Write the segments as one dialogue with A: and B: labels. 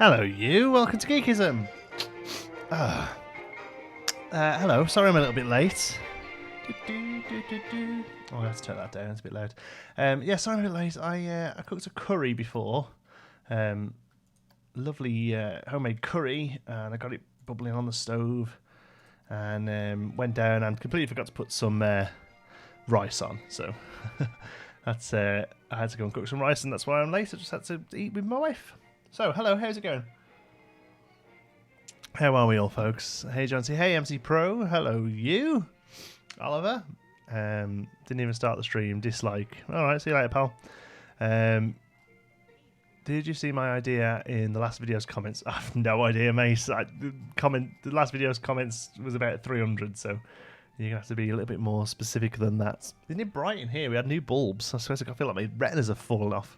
A: Hello, you. Welcome to Geekism. Hello. Sorry I'm a little bit late. Oh, I have to turn that down. It's a bit loud. Yeah, sorry I'm a bit late. I cooked a curry before. Lovely homemade curry, and I got it bubbling on the stove, and went down and completely forgot to put some rice on. So that's I had to go and cook some rice, and that's why I'm late. I just had to eat with my wife. So, hello, how's it going? How are we all, folks? Hey, John C. Hey, MC Pro. Hello, you. Oliver. Didn't even start the stream. Dislike. All right, see you later, pal. Did you see my idea in the last video's comments? I have no idea, mate. The last video's comments was about 300, so you're going to have to be a little bit more specific than that. Isn't it bright in here? We had new bulbs. I swear to God, I feel like my retinas have fallen off.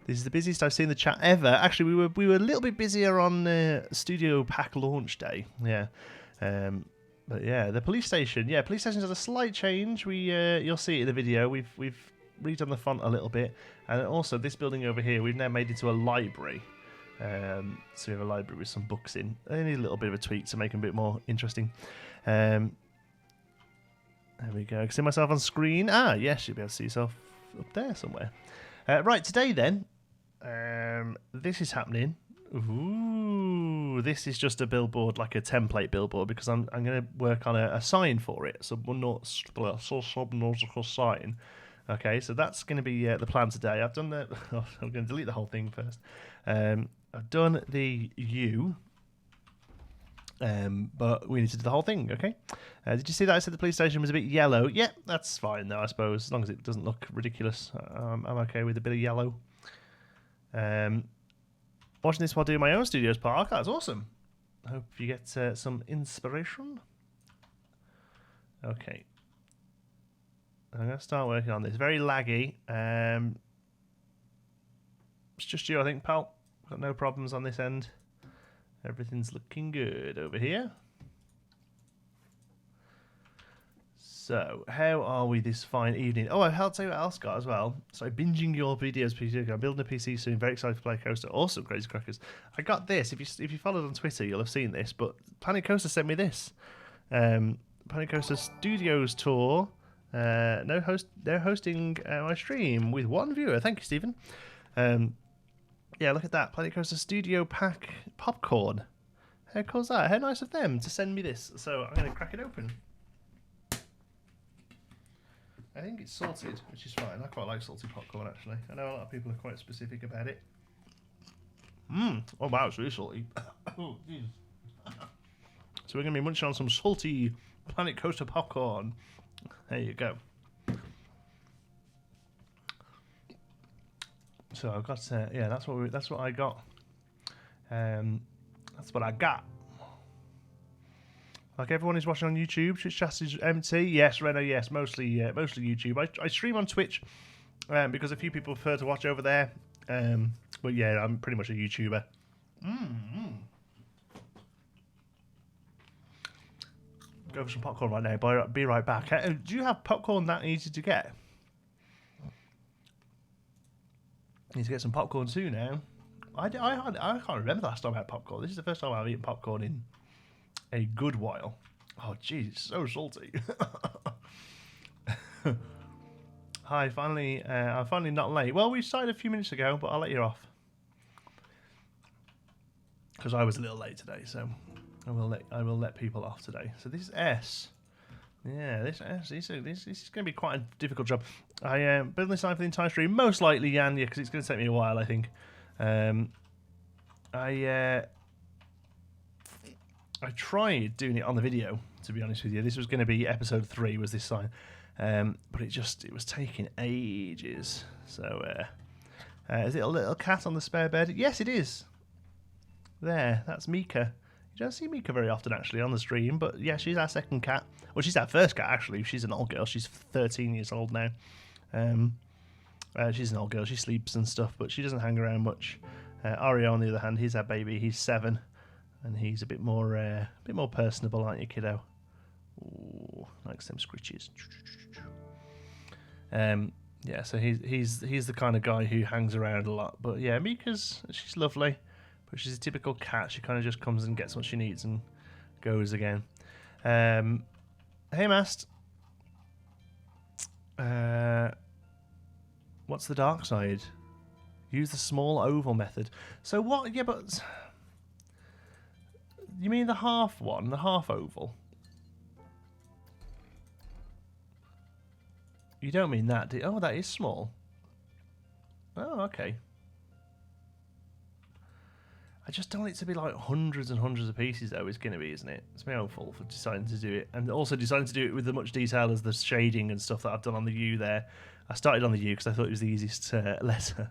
A: This is the busiest I've seen the chat ever. Actually, we were a little bit busier on Studio Pack launch day. Yeah, but yeah, the police station. Yeah, police station's had a slight change. You'll see it in the video. We've redone the font a little bit, and also this building over here we've now made into a library. So we have a library with some books in. They need a little bit of a tweak to make them a bit more interesting. There we go. I can see myself on screen. Ah, yes, you'll be able to see yourself up there somewhere. Right, today then, this is happening. Ooh, this is just a billboard, like a template billboard, because I'm going to work on a sign for it, Subnautica sign. Okay, so that's going to be the plan today. I've done the. Oh, I'm going to delete the whole thing first. I've done the U. But we need to do the whole thing, okay? Did you see that I said the police station was a bit yellow? Yeah, that's fine though, I suppose, as long as it doesn't look ridiculous. I'm okay with a bit of yellow. Watching this while doing my own Studios Park, that's awesome. I hope you get some inspiration. Okay. I'm going to start working on this. Very laggy. It's just you, I think, pal. Got no problems on this end. Everything's looking good over here. So, how are we this fine evening? Oh, I'll tell you what else got as well. So, binging your videos, PC. I'm building a PC soon. Very excited to play Coaster. Awesome, Crazy Crackers. I got this. If you followed on Twitter, you'll have seen this. But Planet Coaster sent me this. Planet Coaster Studios tour. They're hosting my stream with one viewer. Thank you, Stephen. Yeah, look at that. Planet Coaster Studio Pack popcorn. How cool is that? How nice of them to send me this. So I'm going to crack it open. I think it's salted, which is fine. I quite like salted popcorn, actually. I know a lot of people are quite specific about it. Oh, wow, it's really salty. Oh, geez. So we're going to be munching on some salty Planet Coaster popcorn. There you go. So I've got, yeah, that's what I got. That's what I got. Like everyone is watching on YouTube, Twitch chat is empty. Yes, Reno, yes, mostly YouTube. I stream on Twitch because a few people prefer to watch over there. But yeah, I'm pretty much a YouTuber. Go for some popcorn right now. Be right back. Do you have popcorn that easy to get? Need to get some popcorn too now. I can't remember the last time I had popcorn. This is the first time I've eaten popcorn in a good while. Oh, jeez, it's so salty. Hi, finally, I'm finally not late. Well, we started a few minutes ago, but I'll let you off because I was a little late today. So I will let people off today. So this is S. Yeah, this is going to be quite a difficult job. I building this sign for the entire stream, most likely, Jan, yeah, because it's going to take me a while, I think. I tried doing it on the video, to be honest with you. This was going to be episode 3, was this sign, but it was taking ages. So, is it a little cat on the spare bed? Yes, it is. There, that's Mika. You don't see Mika very often, actually, on the stream, but yeah, she's our second cat. Well, she's our first cat, actually. She's an old girl. She's 13 years old now. She's an old girl. She sleeps and stuff, but she doesn't hang around much. Ario, on the other hand, he's our baby. He's 7, and he's a bit more personable, aren't you, kiddo? Ooh, likes them scritches. Yeah, so he's the kind of guy who hangs around a lot. But yeah, she's lovely. But she's a typical cat. She kind of just comes and gets what she needs and goes again. Hey, Mast. What's the dark side? Use the small oval method. So what? Yeah, but you mean the half one, the half oval? You don't mean that, do you? Oh, that is small. Oh, okay. I just don't want it to be like hundreds and hundreds of pieces, though. It's going to be, isn't it? It's my own fault for deciding to do it, and also deciding to do it with as much detail as the shading and stuff that I've done on the U there. I started on the U because I thought it was the easiest letter.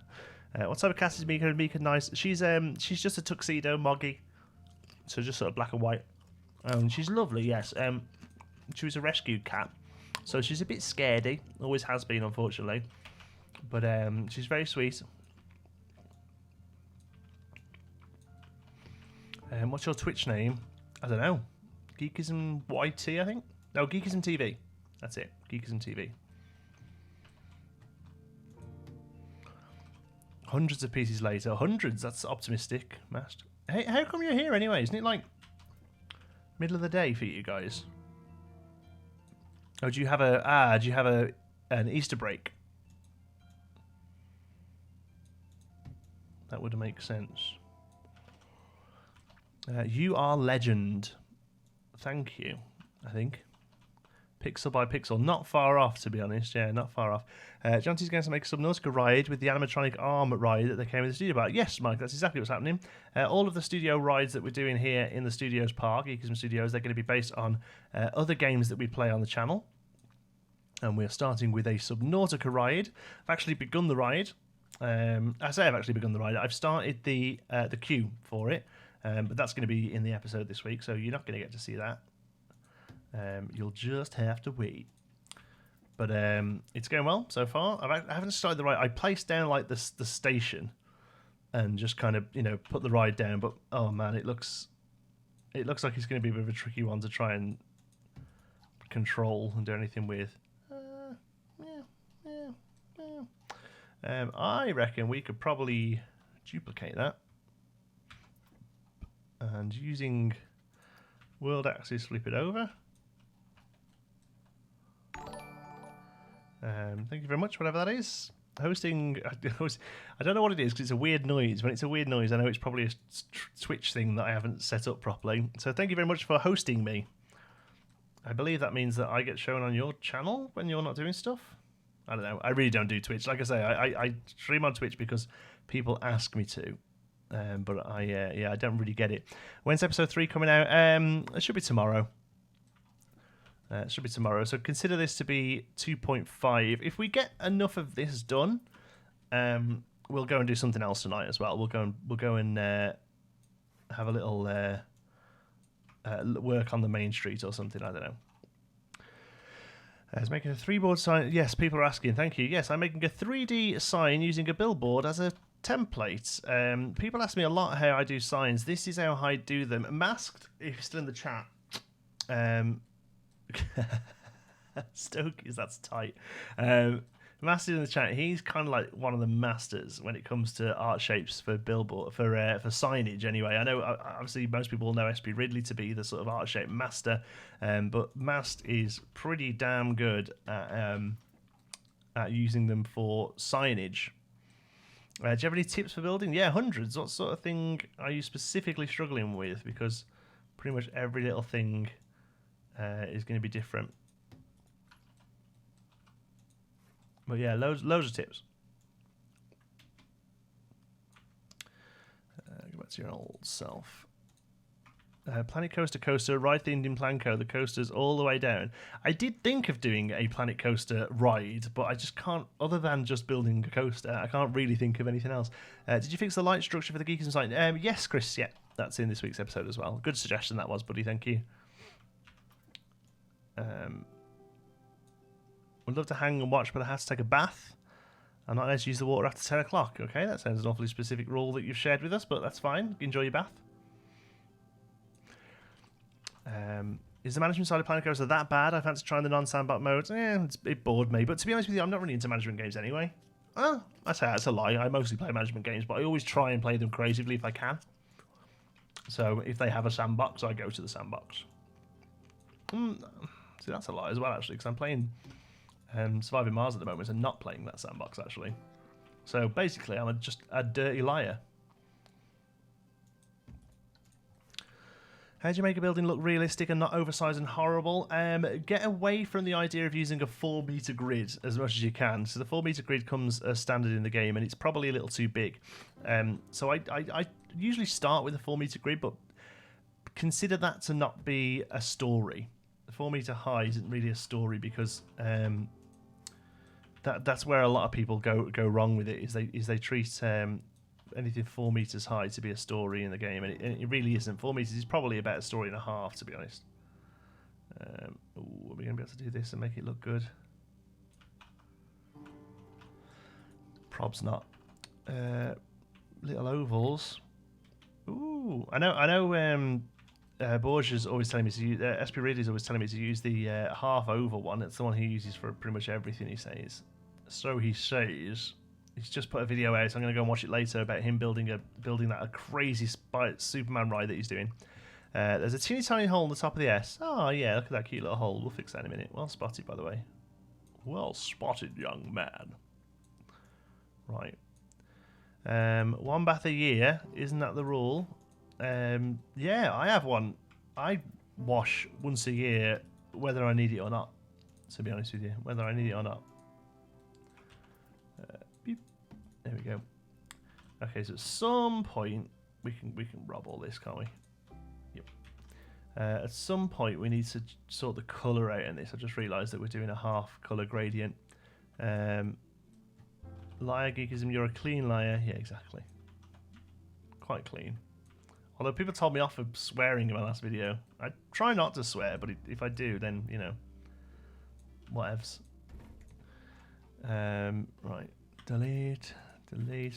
A: What type of cat is Mika? Mika, nice. She's just a tuxedo moggy, so just sort of black and white. She's lovely, yes. She was a rescued cat, so she's a bit scaredy. Always has been, unfortunately, but she's very sweet. What's your Twitch name? I don't know. Geekism YT, I think. No, Geekism TV. That's it. Geekism TV. Hundreds of pieces later. Hundreds. That's optimistic, Mast. Hey, how come you're here anyway? Isn't it like middle of the day for you guys? Oh, do you have an Easter break? That would make sense. You are legend. Thank you, I think. Pixel by pixel. Not far off, to be honest. Yeah, not far off. Jonty's going to make a Subnautica ride with the animatronic arm ride that they came in the studio about. Yes, Mike, that's exactly what's happening. All of the studio rides that we're doing here in the Studios Park, Geekism Studios, they're going to be based on other games that we play on the channel. And we're starting with a Subnautica ride. I've actually begun the ride. I say I've actually begun the ride. I've started the queue for it. But that's going to be in the episode this week, so you're not going to get to see that. You'll just have to wait. But it's going well so far. I haven't started the ride. I placed down like the station and just kind of put the ride down. But oh man, it looks like it's going to be a bit of a tricky one to try and control and do anything with. I reckon we could probably duplicate that. And using world axis, flip it over. Thank you very much, whatever that is. Hosting, I don't know what it is because it's a weird noise. When it's a weird noise, I know it's probably a Twitch thing that I haven't set up properly. So thank you very much for hosting me. I believe that means that I get shown on your channel when you're not doing stuff. I don't know. I really don't do Twitch. Like I say, I stream on Twitch because people ask me to. But I don't really get it. When's episode 3 coming out? It should be tomorrow. So consider this to be 2.5. If we get enough of this done, we'll go and do something else tonight as well. We'll go and have a little work on the main street or something. I don't know. It's making a 3-board sign. Yes, people are asking. Thank you. Yes, I'm making a 3D sign using a billboard as a template. People ask me a lot how I do signs. This is how I do them. Masked, if you're still in the chat. Stokies, that's tight. Masked in the chat. He's kind of like one of the masters when it comes to art shapes for billboard for signage. Anyway, I know obviously most people know SP Ridley to be the sort of art shape master, but Mast is pretty damn good at using them for signage. Do you have any tips for building? Yeah, hundreds. What sort of thing are you specifically struggling with? Because pretty much every little thing is going to be different. But yeah, loads of tips. Go back to your old self. Planet Coaster coaster, ride themed in Planco. The coaster's all the way down. I did think of doing a Planet Coaster ride, but I just can't, other than just building a coaster, I can't really think of anything else. Did you fix the light structure for the Geekism site? Yes, Chris, yeah. That's in this week's episode as well. Good suggestion that was, buddy. Thank you. Would love to hang and watch, but I have to take a bath. I'm not allowed to use the water after 10 o'clock. Okay, that sounds an awfully specific rule that you've shared with us, but that's fine. Enjoy your bath. Is the management side of Planet Coaster that bad? I fancy trying the non-sandbox modes. It bored me. But to be honest with you, I'm not really into management games anyway. I say that's a lie. I mostly play management games, but I always try and play them creatively if I can. So if they have a sandbox, I go to the sandbox. See, that's a lie as well, actually, because I'm playing Surviving Mars at the moment and not playing that sandbox, actually. So basically, I'm just a dirty liar. How do you make a building look realistic and not oversized and horrible? Get away from the idea of using a 4-meter grid as much as you can. So the 4-meter grid comes as standard in the game, and it's probably a little too big. So I usually start with a 4-meter grid, but consider that to not be a story. The 4-meter high isn't really a story because that's where a lot of people go wrong with it. Is they treat anything 4 meters high to be a story in the game, and it really isn't. 4 meters is probably about a story and a half, to be honest. Are we going to be able to do this and make it look good? Probs not. Little ovals. Ooh, I know. Borgia's always telling me to use. Espiridi's always telling me to use the half oval one. It's the one he uses for pretty much everything he says. So he says. He's just put a video out, so I'm going to go and watch it later about him building that a crazy Superman ride that he's doing. There's a teeny tiny hole in the top of the S. Oh yeah, look at that cute little hole. We'll fix that in a minute. Well spotted, by the way. Well spotted, young man. Right. 1 bath a year, isn't that the rule? Yeah, I have one. I wash once a year, whether I need it or not. To be honest with you, whether I need it or not. There we go. Okay, so at some point we can rob all this, can't we? Yep. At some point we need to sort the colour out in this. I just realised that we're doing a half colour gradient. Liar Geekism, you're a clean liar. Yeah, exactly. Quite clean. Although people told me off for swearing in my last video. I try not to swear, but if I do, then, you know, whatevs. Right. Delete.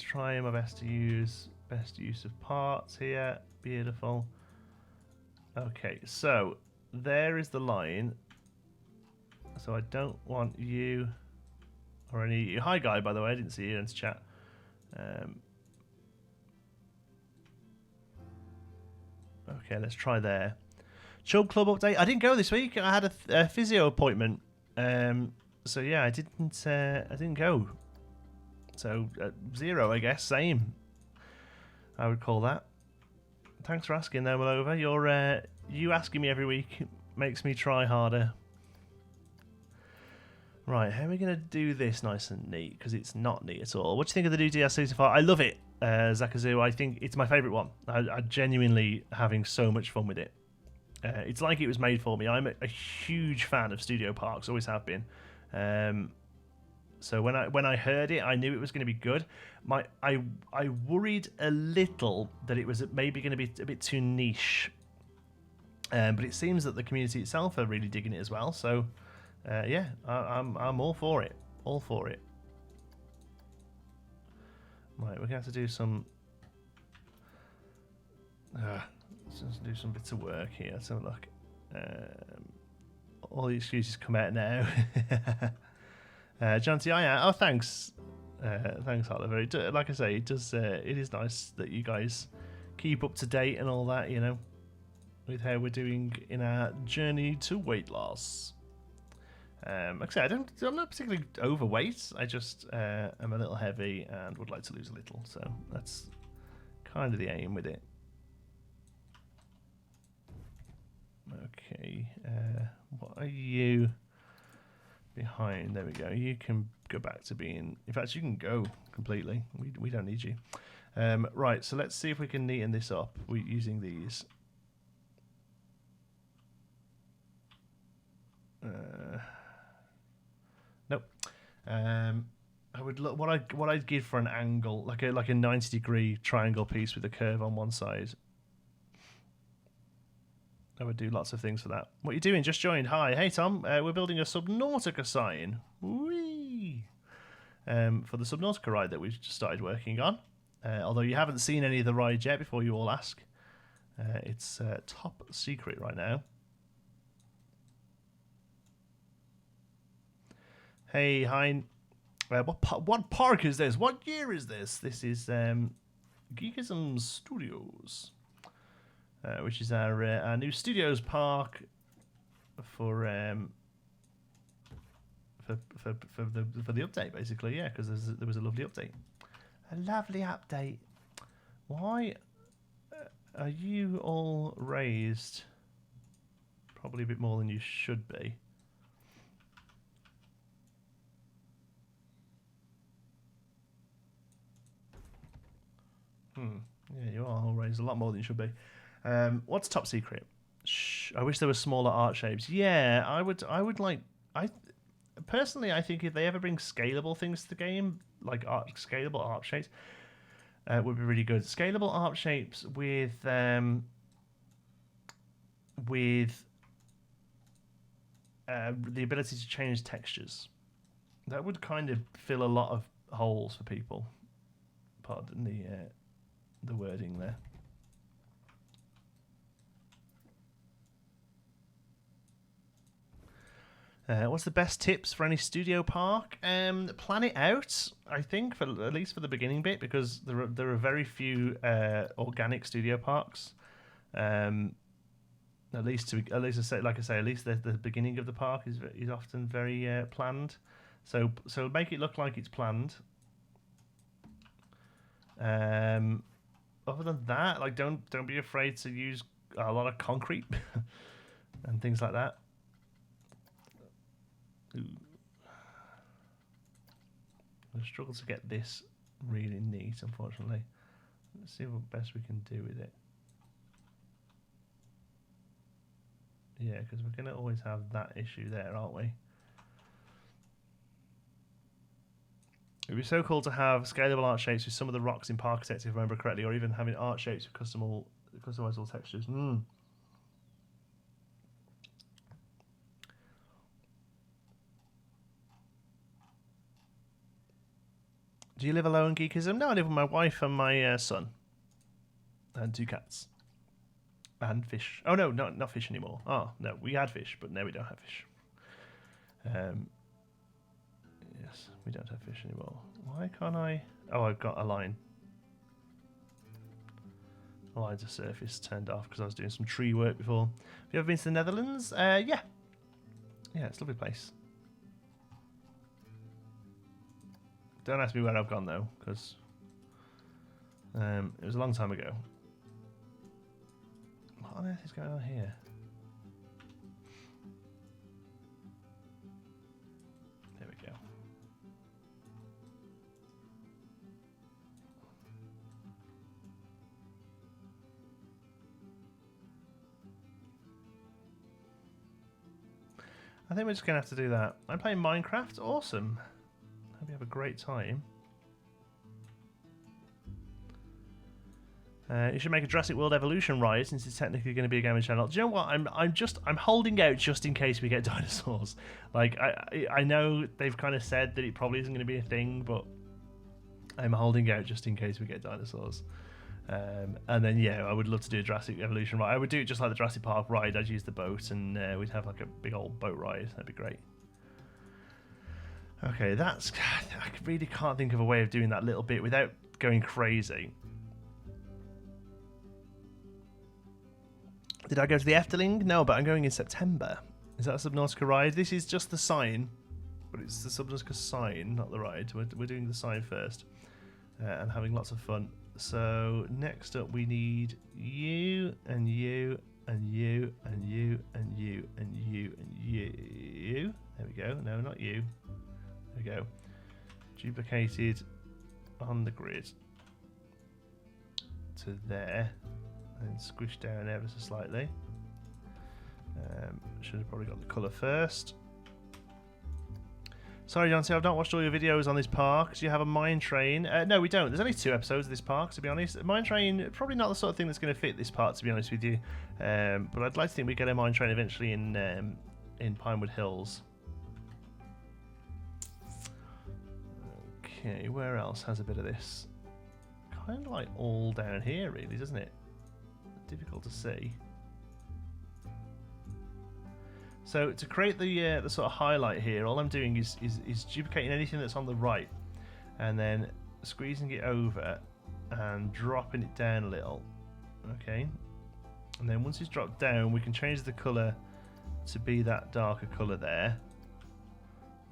A: Trying my best to use best use of parts here. Beautiful. Okay, so there is the line. So I don't want you or any. Hi, guy. By the way, I didn't see you in chat. Okay, let's try there. Chub Club update. I didn't go this week. I had a physio appointment. So yeah, I didn't go. So 0, I guess. Same. I would call that. Thanks for asking, though, Malova. You asking me every week makes me try harder. Right, how are we going to do this nice and neat? Because it's not neat at all. What do you think of the new DLC so far? I love it, Zakazu. I think it's my favourite one. I'm genuinely having so much fun with it. It's like it was made for me. I'm a huge fan of studio parks, always have been. So when I heard it, I knew it was going to be good. I worried a little that it was maybe going to be a bit too niche, but it seems that the community itself are really digging it as well. So yeah, I'm all for it. All for it. Right, we're going to have to do some. Let's just do some bits of work here. Let's have a look. All the excuses come out now. John T. Oh, thanks. Thanks, Oliver. Like I say, it is nice that you guys keep up to date and all that, you know, with how we're doing in our journey to weight loss. Like I say, I'm not particularly overweight. I just am a little heavy and would like to lose a little. So that's kind of the aim with it. Okay. What are you behind? There we go. You can go back to being. In fact, you can go completely. We don't need you. Right. So let's see if we can neaten this up. We're using these. Nope. I would look what I'd give for an angle, like a 90-degree triangle piece with a curve on one side. I would do lots of things for that. What are you doing? Just joined. Hi. Hey, Tom. We're building a Subnautica sign. Whee! For the Subnautica ride that we've just started working on. Although you haven't seen any of the rides yet, before you all ask. It's top secret right now. Hey, hi. What park is this? What year is this? This is Geekism Studios. which is our new studios park for the update, basically. Yeah, because there was a lovely update. A lovely update. Why are you all raised? Probably a bit more than you should be. Yeah, you are all raised a lot more than you should be. What's top secret? I wish there were smaller art shapes. Yeah, I would like. Personally, I think if they ever bring scalable things to the game, like scalable art shapes, would be really good. Scalable art shapes with the ability to change textures. That would kind of fill a lot of holes for people. Pardon the wording there. What's the best tips for any studio park? Plan it out, I think, at least for the beginning bit, because there are very few organic studio parks. At least like I say, at least the beginning of the park is often very planned. So make it look like it's planned. Other than that, like don't be afraid to use a lot of concrete and things like that. Ooh. I struggle to get this really neat, unfortunately. Let's see what best we can do with it. Yeah, because we're going to always have that issue there, aren't we? It'd be so cool to have scalable art shapes with some of the rocks in Park Architect, if I remember correctly, or even having art shapes with customizable textures. Do you live alone, Geekism? No, I live with my wife and my son. And 2 cats. And fish. Oh, no, not fish anymore. Oh, no, we had fish, but now we don't have fish. Yes, we don't have fish anymore. Why can't I? Oh, I've got a line. The lines of surface turned off because I was doing some tree work before. Have you ever been to the Netherlands? Yeah. Yeah, it's a lovely place. Don't ask me where I've gone, though, because it was a long time ago. What on earth is going on here? There we go. I think we're just going to have to do that. I'm playing Minecraft. Awesome. Hope you have a great time. You should make a Jurassic World Evolution ride since it's technically going to be a gaming channel. Do you know what? I'm holding out just in case we get dinosaurs. Like I know they've kind of said that it probably isn't going to be a thing, but I'm holding out just in case we get dinosaurs. And then yeah, I would love to do a Jurassic Evolution ride. I would do it just like the Jurassic Park ride. I'd use the boat and we'd have like a big old boat ride. That'd be great. Okay, I really can't think of a way of doing that little bit without going crazy. Did I go to the Efteling? No, but I'm going in September. Is that a Subnautica ride? This is just the sign, but it's the Subnautica sign, not the ride. We're doing the sign first and having lots of fun. So next up we need you and you and you and you and you and you and you. There we go. No, not you. There we go. Duplicated on the grid to there and squished down ever so slightly. Should have probably got the colour first. Sorry, John, I've not watched all your videos on this park. Do you have a mine train? No, we don't. There's only 2 episodes of this park, to be honest. Mine train, probably not the sort of thing that's going to fit this part, to be honest with you. But I'd like to think we get a mine train eventually in Pinewood Hills. Okay, where else has a bit of this? Kind of like all down here, really, doesn't it? Difficult to see. So to create the sort of highlight here, all I'm doing is duplicating anything that's on the right, and then squeezing it over and dropping it down a little. Okay, And then once it's dropped down, we can change the colour to be that darker colour there.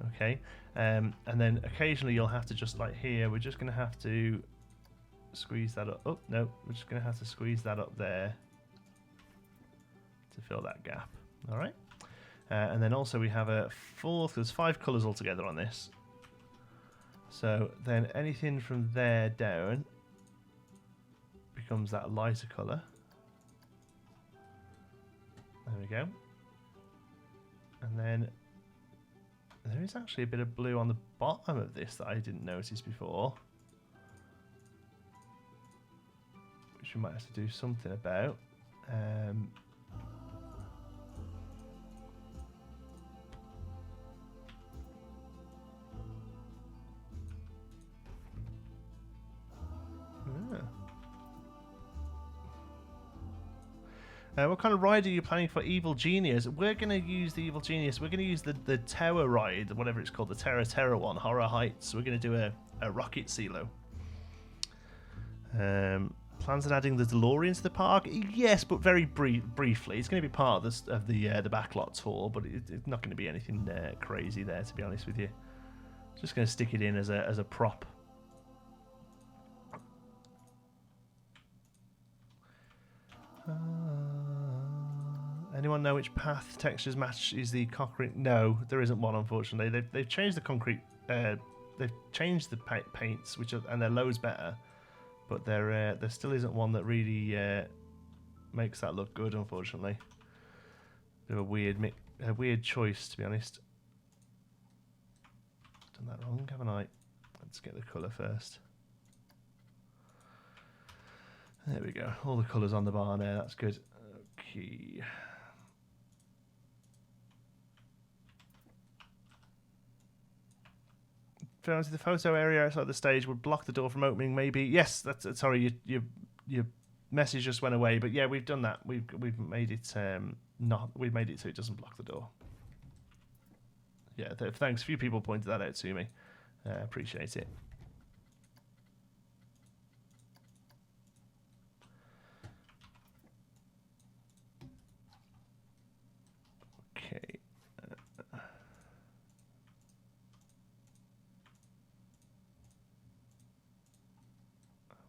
A: Okay, and then occasionally you'll have to just like here, we're just going to have to squeeze that up. Oh, no, we're just going to have to squeeze that up there to fill that gap. All right. And then also we have a fourth, there's 5 colours altogether on this. So then anything from there down becomes that lighter colour. There we go. And then there is actually a bit of blue on the bottom of this that I didn't notice before, which we might have to do something about. What kind of ride are you planning for Evil Genius? We're going to use the Evil Genius. We're going to use the tower ride, whatever it's called, the Terra one, Horror Heights. We're going to do a rocket silo. Plans on adding the DeLorean to the park? Yes, but very briefly. It's going to be part of the backlot tour, but it's not going to be anything crazy there, to be honest with you. Just going to stick it in as a prop. Anyone know which path textures match is the concrete? No, there isn't one, unfortunately. They've changed the concrete. They've changed the paints, and they're loads better. But there still isn't one that really makes that look good, unfortunately. Bit of a weird choice, to be honest. Done that wrong, haven't I? Let's get the colour first. There we go. All the colours on the bar there. That's good. Okay. The photo area outside the stage would block the door from opening. Maybe yes. That's sorry. Your message just went away. But yeah, we've done that. We've made it we've made it so it doesn't block the door. Yeah. Thanks. A few people pointed that out to me. Appreciate it. Okay.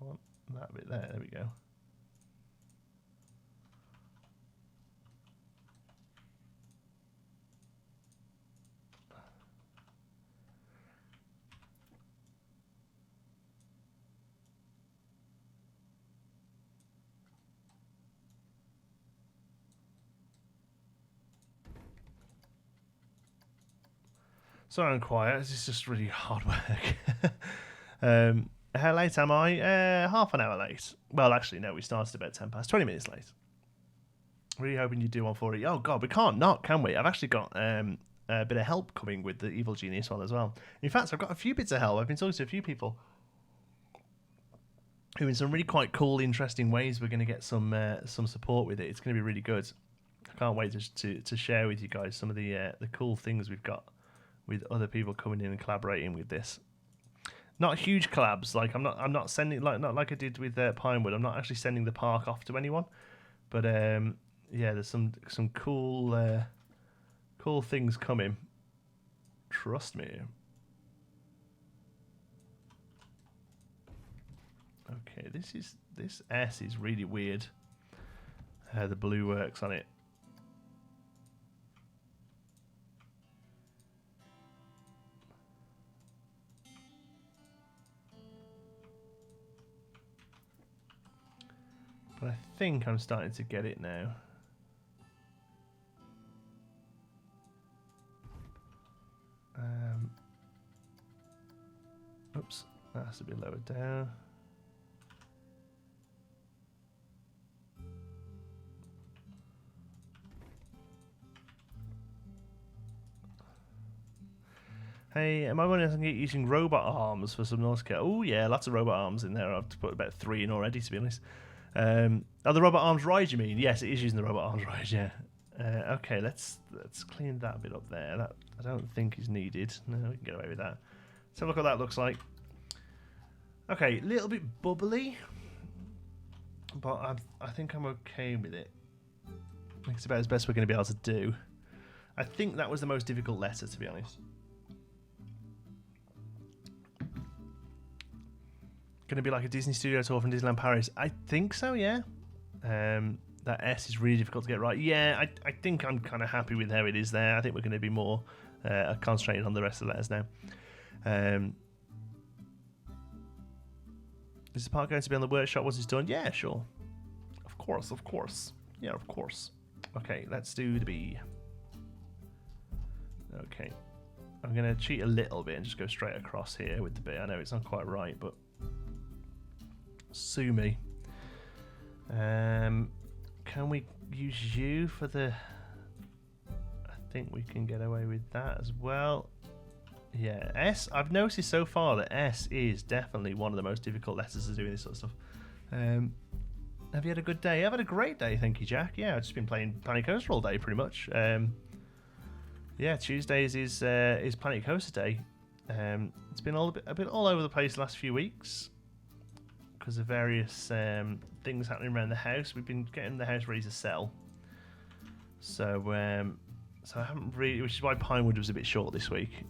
A: I want that bit there. There we go. Sorry I'm quiet, it's just really hard work. How late am I? Half an hour late. Well, actually, no, we started about 10 past, 20 minutes late. Really hoping you do one for it. Oh, God, we can't not, can we? I've actually got a bit of help coming with the Evil Genius one as well. In fact, I've got a few bits of help. I've been talking to a few people who in some really quite cool, interesting ways we're going to get some support with it. It's going to be really good. I can't wait to share with you guys some of the cool things we've got with other people coming in and collaborating with this. Not huge collabs, like I'm not sending not like I did with Pinewood. I'm not actually sending the park off to anyone, but yeah, there's some cool cool things coming. Trust me. Okay, this S is really weird. How the blue works on it. But I think I'm starting to get it now. Oops, that has to be lowered down. Hey, am I going to get using robot arms for Subnautica? Oh yeah, lots of robot arms in there. I've put about 3 in already, to be honest. Oh, the robot arms ride, you mean? Yes, it is using the robot arms ride, yeah. Okay, let's clean that bit up there. That I don't think is needed. No, we can get away with that. Let's have a look what that looks like. Okay, a little bit bubbly, but I think I'm okay with it. It's about as best we're going to be able to do. I think that was the most difficult letter, to be honest. Going to be like a Disney studio tour from Disneyland Paris. I think so, yeah. That S is really difficult to get right. Yeah, I think I'm kind of happy with how it is there. I think we're going to be more concentrated on the rest of the letters now. Is the part going to be on the workshop once it's done? Yeah, sure. Of course. Yeah, of course. Okay, let's do the B. Okay. I'm going to cheat a little bit and just go straight across here with the B. I know it's not quite right, but sue me. Can we use U for the... I think we can get away with that as well. Yeah, S. I've noticed so far that S is definitely one of the most difficult letters to do this sort of stuff. Have you had a good day? I've had a great day, thank you, Jack. Yeah, I've just been playing Planet Coaster all day, pretty much. Yeah, Tuesdays is Planet Coaster Day. It's been a bit all over the place the last few weeks because of various things happening around the house. We've been getting the house ready to sell, so I haven't really, which is why Pinewood was a bit short this week,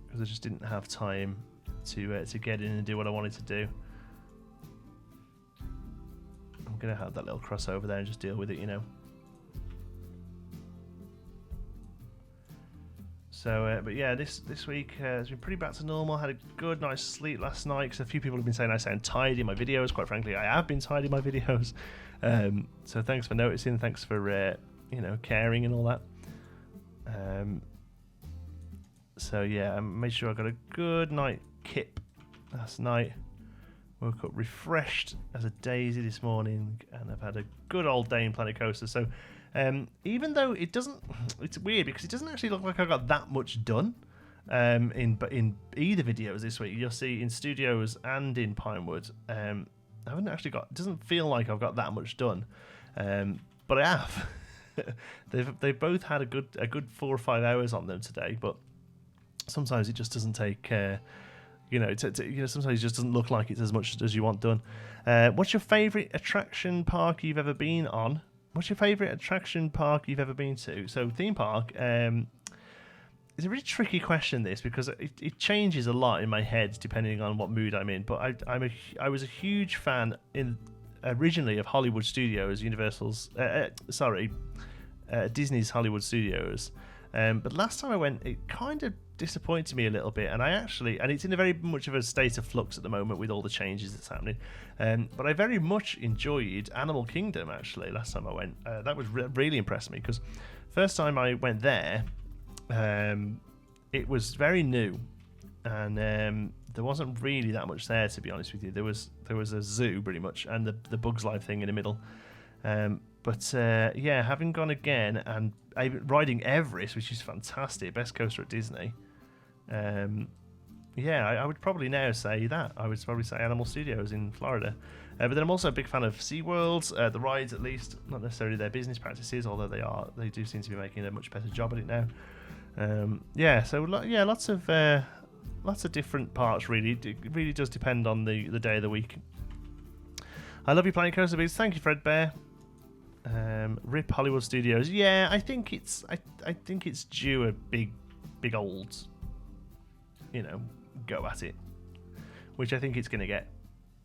A: because I just didn't have time to get in and do what I wanted to do. I'm gonna have that little crossover there and just deal with it, you know. So, but yeah, this week has been pretty back to normal. Had a good night's sleep last night, because a few people have been saying I sound tired in my videos. Quite frankly, I have been tired in my videos. So thanks for noticing. Thanks for you know, caring and all that. So yeah, I made sure I got a good night kip last night. Woke up refreshed as a daisy this morning, and I've had a good old day in Planet Coaster. So even though it doesn't, it's weird because it doesn't actually look like I got that much done in either videos this week. You'll see in studios and in Pinewood, I haven't actually got. It doesn't feel like I've got that much done, but I have. They've both had a good 4 or 5 hours on them today, but sometimes it just doesn't take. You know, sometimes it just doesn't look like it's as much as you want done. What's your favourite attraction park you've ever been on? What's your favourite attraction park you've ever been to? So theme park. It's a really tricky question, this, because it changes a lot in my head depending on what mood I'm in. But I was a huge fan originally of Hollywood Studios, Disney's Hollywood Studios. But last time I went, it kind of disappointed me a little bit, and it's in a very much of a state of flux at the moment with all the changes that's happening. But I very much enjoyed Animal Kingdom, actually, last time I went. That was really impressed me, because first time I went there, it was very new, and there wasn't really that much there, to be honest with you. There was a zoo, pretty much, and the Bugs Life thing in the middle. But yeah, having gone again and riding Everest, which is fantastic, best coaster at Disney. Yeah, I would probably now say that. I would probably say Animal Studios in Florida. But then I'm also a big fan of SeaWorld, the rides at least, not necessarily their business practices, although they do seem to be making a much better job at it now. Yeah, so yeah, lots of different parts, really. It really does depend on the day of the week. I love you, Planet Coaster Beats. Thank you, Fredbear. Rip Hollywood Studios. Yeah, I think it's due a big old, you know, go at it, which I think it's going to get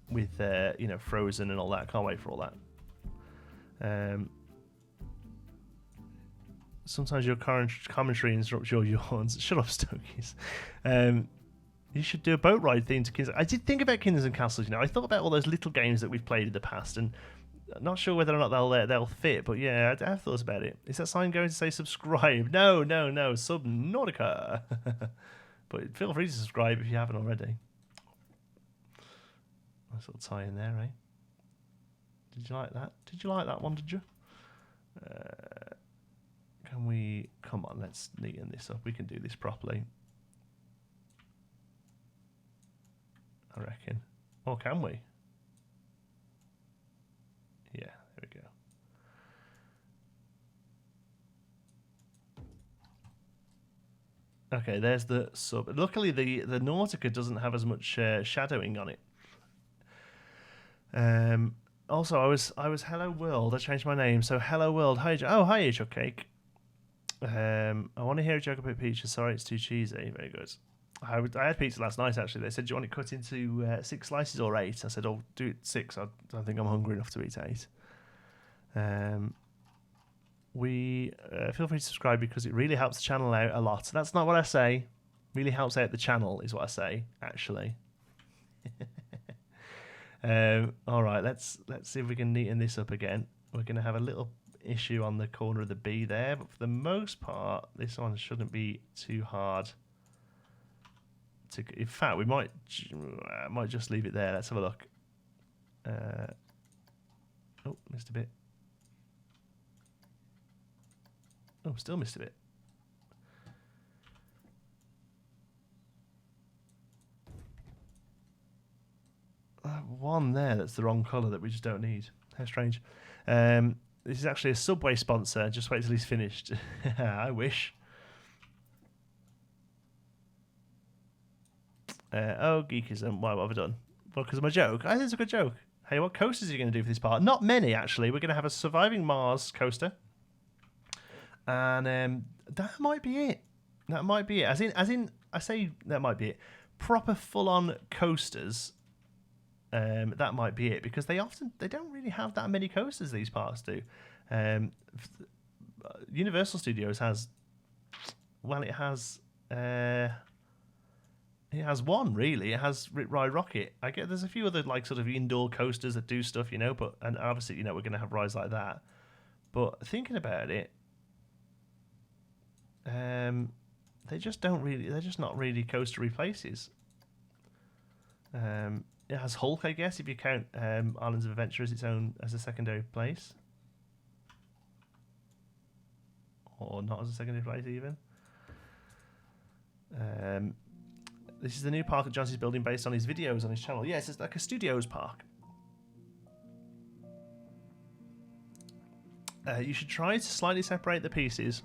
A: with you know, Frozen and all that. Can't wait for all that. Sometimes your commentary interrupts your yawns. Shut up, Stokies. You should do a boat ride theme to Kingdoms. I did think about Kingdoms and Castles. You know, I thought about all those little games that we've played in the past, and not sure whether or not they'll fit, but yeah, I have thoughts about it. Is that sign going to say subscribe? No, Subnautica. But feel free to subscribe if you haven't already. Nice little tie in there, eh? Did you like that? Did you like that one, did you? Can we... Come on, let's neaten this up. We can do this properly. I reckon. Or can we? Yeah, there we go. Okay, there's the sub. Luckily, the Nautica doesn't have as much shadowing on it. Also, I was Hello World. I changed my name, so Hello World. Hi, hi, Chuckcake. I want to hear a joke about pizza. Sorry, it's too cheesy. Very good. I had pizza last night. Actually, they said, "Do you want it cut into 6 slices or 8?" I said, "Oh, do it 6. I don't think I'm hungry enough to eat 8." We feel free to subscribe because it really helps the channel out a lot. That's not what I say. Really helps out the channel is what I say. Actually. All right, let's see if we can neaten this up again. We're going to have a little issue on the corner of the B there, but for the most part, this one shouldn't be too hard. In fact, we might just leave it there. Let's have a look. Oh, missed a bit. Oh, still missed a bit. One there that's the wrong colour that we just don't need. How strange. This is actually a Subway sponsor. Just wait till he's finished. I wish. Oh, Geekism. Why, what have I done? Well, because of my joke. I think it's a good joke. Hey, what coasters are you going to do for this part? Not many, actually. We're going to have a Surviving Mars coaster. And that might be it. That might be it. As in, I say that might be it. Proper full-on coasters. That might be it, because they don't really have that many coasters, these parks do. Universal Studios has, well, it has one, really. It has Ride Rocket. I get there's a few other like sort of indoor coasters that do stuff, you know, but and obviously, you know, we're going to have rides like that. But thinking about it, they're just not really coastery places. It has Hulk, I guess, if you count Islands of Adventure as its own, as a secondary place. Or not as a secondary place, even. This is the new park that Johnson's building based on his videos on his channel. Yes, it's like a studios park. You should try to slightly separate the pieces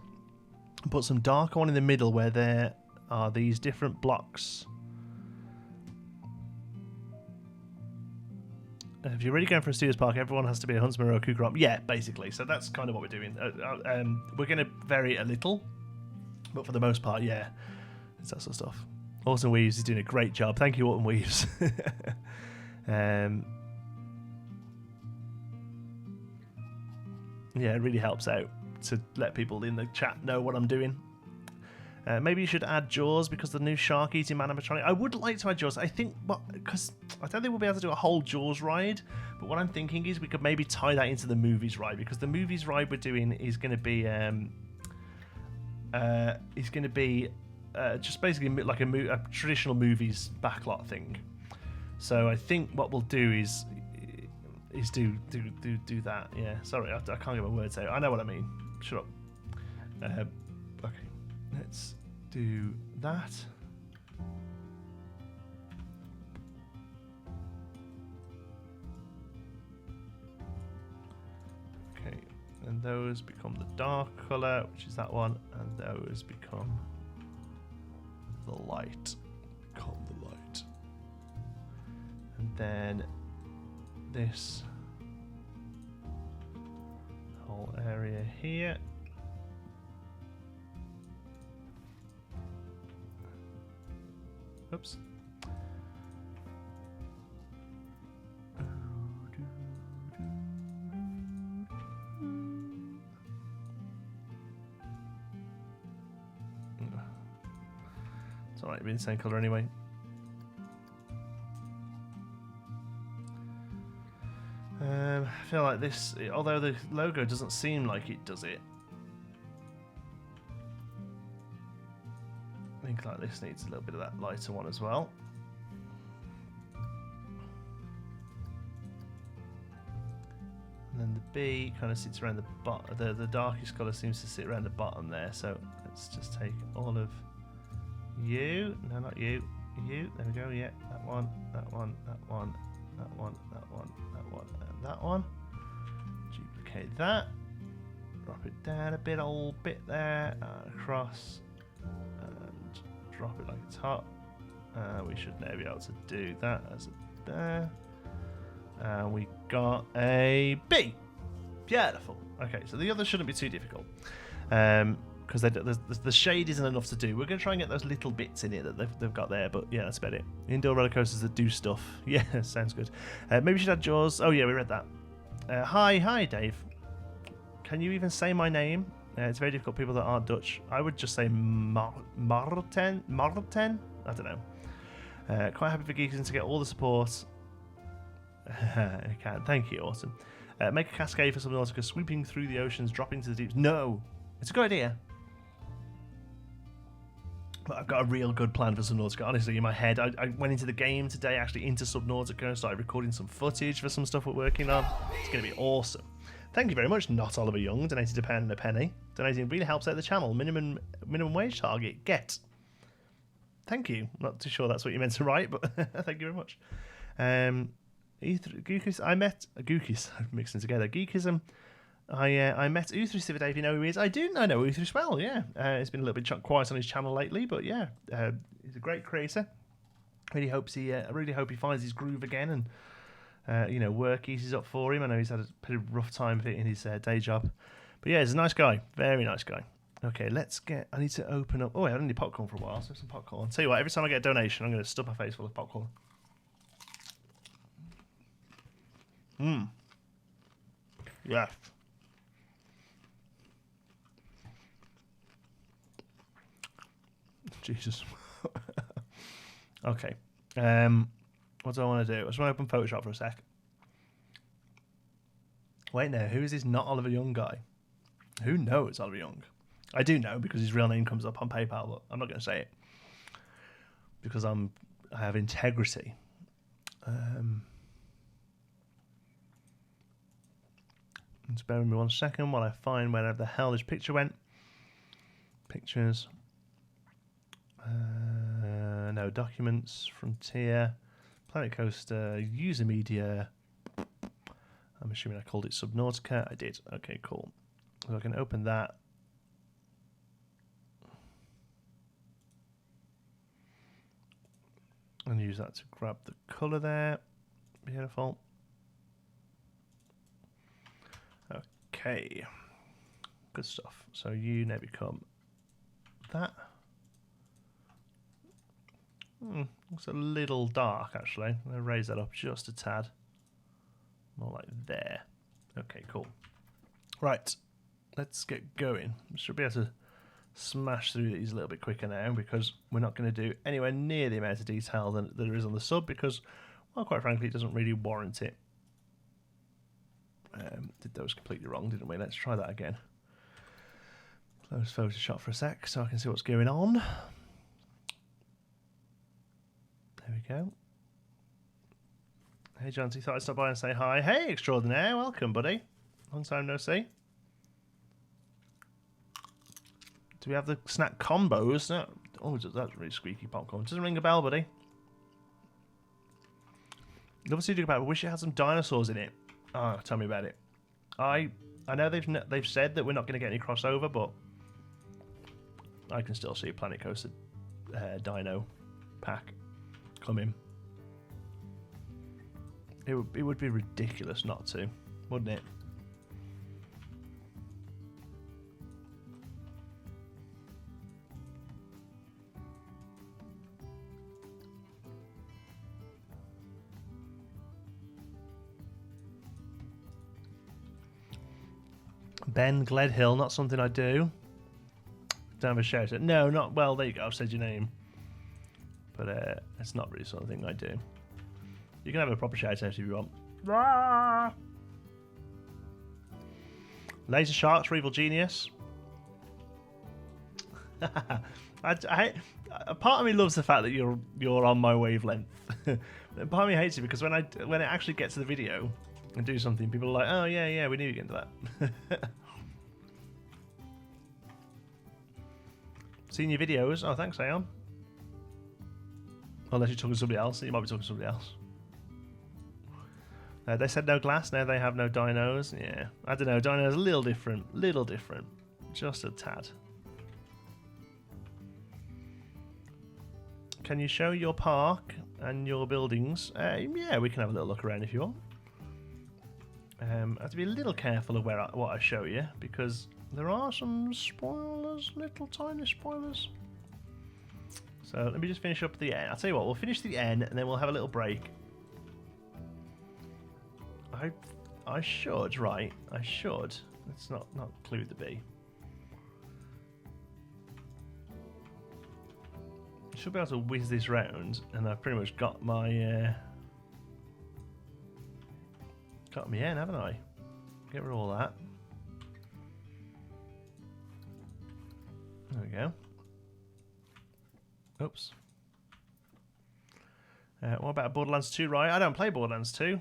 A: and put some darker one in the middle where there are these different blocks. If you're really going for a studios park, everyone has to be a huntsman or a cougar. Yeah, basically. So that's kind of what we're doing. We're going to vary a little, but for the most part, yeah, it's that sort of stuff. Autumn Weaves is doing a great job. Thank you, Autumn Weaves. Yeah, it really helps out to let people in the chat know what I'm doing. Maybe you should add Jaws because the new shark eating man animatronic. I would like to add Jaws. I think, because I don't think we'll be able to do a whole Jaws ride. But what I'm thinking is we could maybe tie that into the movies ride, because the movies ride we're doing is going to be just basically like a traditional movies backlot thing. So I think what we'll do is do that. Yeah, sorry, I can't get my words out. I know what I mean. Shut up. Okay, let's do that. Okay, and those become the dark colour, which is that one, and those become the light. Become the light. And then this whole area here. Oops. It's alright, it'll be the same colour anyway. I feel like this, although the logo doesn't seem like it does it, I think like this needs a little bit of that lighter one as well. And then the B kind of sits around the bottom. The darkest colour seems to sit around the bottom there. So let's just take all of you. No, not you. You. There we go. Yeah, that one. That one. That one. That one. That one. That one. And that one. Duplicate that. Drop it down a bit, old bit there. Across. Drop it like it's hot. We should now be able to do that as a there. And we got a B. Beautiful. Okay, so the others shouldn't be too difficult. Because the shade isn't enough to do. We're going to try and get those little bits in it that they've got there, but yeah, that's about it. Indoor roller coasters that do stuff. Yeah, sounds good. Maybe we should add jaws. Oh yeah, we read that. Hi, Dave. Can you even say my name? It's very difficult. People that aren't Dutch. I would just say Marten. I don't know. Quite happy for Geekism to get all the support. I can. Thank you, awesome. Make a cascade for Subnautica, sweeping through the oceans, dropping to the deep. No, it's a good idea. But I've got a real good plan for Subnautica. Honestly, in my head, I went into the game today, actually into Subnautica, and started recording some footage for some stuff we're working on. It's going to be awesome. Thank you very much, Not Oliver Young. Donated a pound and a penny. Donating really helps out the channel. Minimum wage target. Get. Thank you. Not too sure that's what you meant to write, but thank you very much. Geekis, I met Geekis. I'm mixing together. Geekism. I met Uthris the other day. If you know who he is, I know Uthris well. Yeah, it's been a little bit quiet on his channel lately, but yeah, he's a great creator. I really hope he finds his groove again, and work eases up for him. I know he's had a pretty rough time of it in his day job, but yeah, he's a nice guy, very nice guy. Okay, I need to open up. Oh, I haven't had any popcorn for a while, so some popcorn. I'll tell you what, every time I get a donation, I'm going to stuff my face full of popcorn. Yes. Jesus. Okay. What do I want to do? I just want to open Photoshop for a sec. Wait, no. Who is this Not Oliver Young guy? Who knows Oliver Young? I do know because his real name comes up on PayPal, but I'm not going to say it because I have integrity. Just bear with me 1 second while I find where the hell this picture went. Pictures. No, documents, Frontier, Planet Coaster, user media. I'm assuming I called it Subnautica. I did. Okay, cool. So I can open that. And use that to grab the colour there. Beautiful. Okay, good stuff. So you now become that. Looks a little dark actually. I'm going to raise that up just a tad. More like there. Okay, cool. Right, let's get going. We should be able to smash through these a little bit quicker now because we're not going to do anywhere near the amount of detail that there is on the sub because, well, quite frankly, it doesn't really warrant it. Did those completely wrong, didn't we? Let's try that again. Close Photoshop for a sec so I can see what's going on. There we go. Hey, Jonty, thought I'd stop by and say hi. Hey, extraordinaire, welcome, buddy. Long time no see. Do we have the snack combos? No. Oh, that's really squeaky popcorn. Doesn't ring a bell, buddy. Obviously, do about. I wish it had some dinosaurs in it. Oh, tell me about it. I know they've said that we're not going to get any crossover, but I can still see a Planet Coaster dino pack coming. It would be ridiculous not to, wouldn't it? Ben Gledhill, not something I do. Don't have a shout out. No, not well. There you go. I've said your name, but it's not really something I do. You can have a proper shout out if you want. Rah! Laser Sharks for Evil Genius. I part of me loves the fact that you're on my wavelength. Part of me hates it because when it actually gets to the video and do something, people are like, "Oh yeah, we knew you'd get into that." Seen your videos. Oh, thanks, Aeon. Unless you're talking to somebody else, you might be talking to somebody else. They said no glass. Now they have no dinos. Yeah, I don't know. Dinos a little different, just a tad. Can you show your park and your buildings? Yeah, we can have a little look around if you want. I have to be a little careful of what I show you, because there are some spoilers, little tiny spoilers. So let me just finish up the end. I'll tell you what, we'll finish the end and then we'll have a little break. I should, right? I should. Let's not include the B. I should be able to whiz this round, and I've pretty much got my end, haven't I? Get rid of all that. There we go. Oops. What about Borderlands 2, right? I don't play Borderlands 2.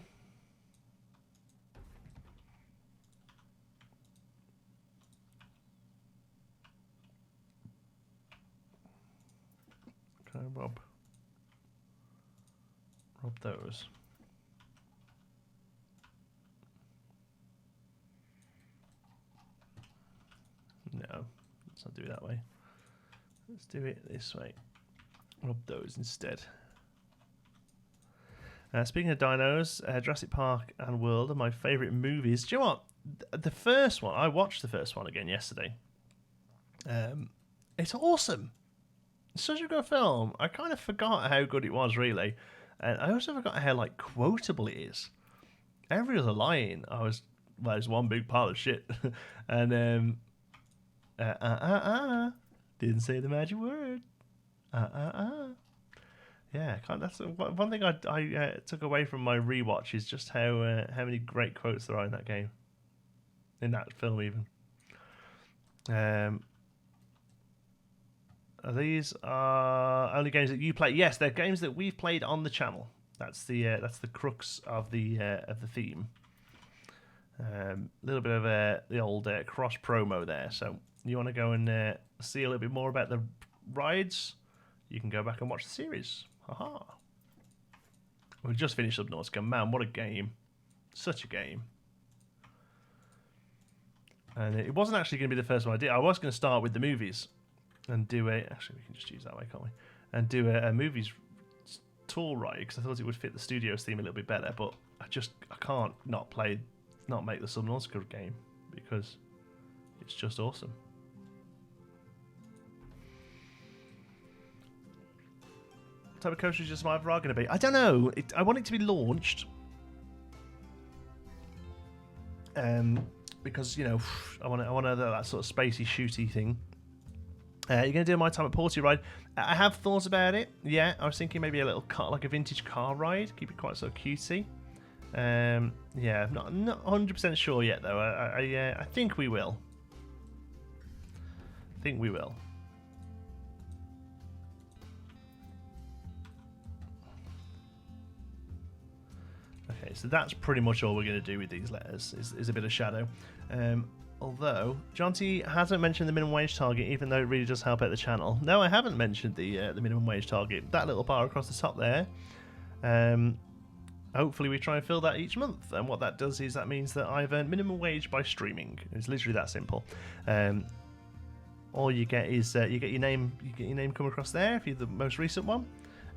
A: Can I rob those? No, let's not do it that way. Let's do it this way. Rob those instead. Speaking of dinos, Jurassic Park and World are my favourite movies. Do you know what? The first one, I watched the first one again yesterday. It's awesome. It's such a good film. I kind of forgot how good it was, really. And I also forgot how, like, quotable it is. Every other line, there's one big pile of shit. And, didn't say the magic word. Yeah, that's one thing I took away from my rewatch is just how many great quotes there are in that game, in that film even. These are only games that you play. Yes, they're games that we've played on the channel. That's the crux of the theme. Little bit of the old cross promo there. So you want to go and see a little bit more about the rides? You can go back and watch the series. Haha. We just finished Subnautica. Man, what a game. Such a game. And it wasn't actually going to be the first one I did. I was going to start with the movies and do actually, we can just use that way, can't we? And do a movies tour ride, because I thought it would fit the studio's theme a little bit better, but I can't not make the Subnautica game, because it's just awesome. What type of coaster is your Survivor going to be? I don't know. I want it to be launched. Because, you know, I want that sort of spacey, shooty thing. You're going to do My Time at Porty ride. I have thought about it. Yeah, I was thinking maybe a little car, like a vintage car ride. Keep it quite sort of cutesy. Yeah, not 100% sure yet, though. I think we will. Okay, so that's pretty much all we're going to do with these letters, is a bit of shadow. Although, Jonty hasn't mentioned the minimum wage target, even though it really does help out the channel. No, I haven't mentioned the minimum wage target. That little bar across the top there. Hopefully we try and fill that each month. And what that does is that means that I've earned minimum wage by streaming. It's literally that simple. All you get is you get your name come across there if you're the most recent one.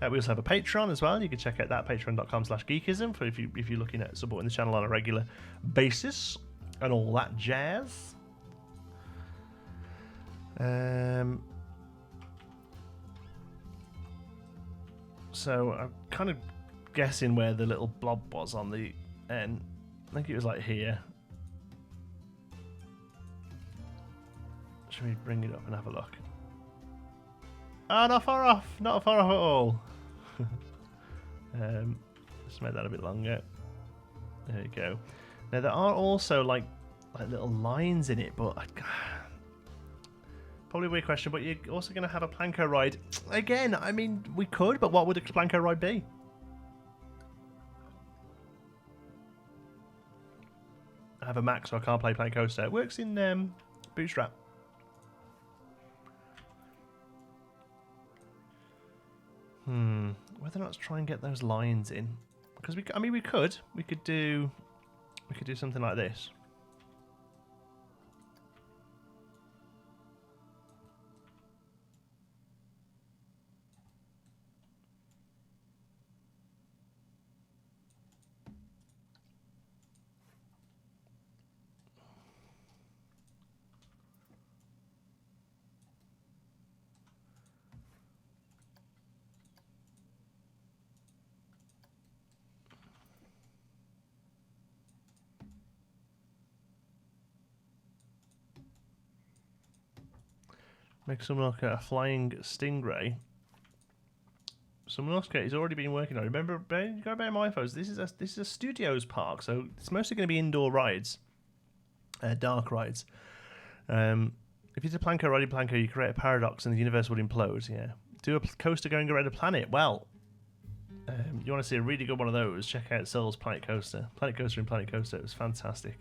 A: We also have a Patreon as well. You can check out that, patreon.com/geekism, for if you're looking at supporting the channel on a regular basis and all that jazz. So I'm kind of guessing where the little blob was on the end. I think it was like here. Should we bring it up and have a look? Ah, not far off. Not far off at all. Let's make that a bit longer. There we go. Now there are also like little lines in it, but probably a weird question. But you're also going to have a Planko ride again. I mean, we could, but what would a Planko ride be? I have a Mac, so I can't play Plank Coaster. It works in Bootstrap. Whether or not to try and get those lines in, because we could do something like this. Make Subnautica a flying stingray. Subnautica has already been working on. Remember, go back to my photos. This is a studios park, so it's mostly going to be indoor rides, dark rides. If you did a Planko riding Planko, you create a paradox and the universe would implode. Yeah. Do a coaster going around a planet. Well, you want to see a really good one of those? Check out Seoul's Planet Coaster. Planet Coaster and Planet Coaster. It was fantastic.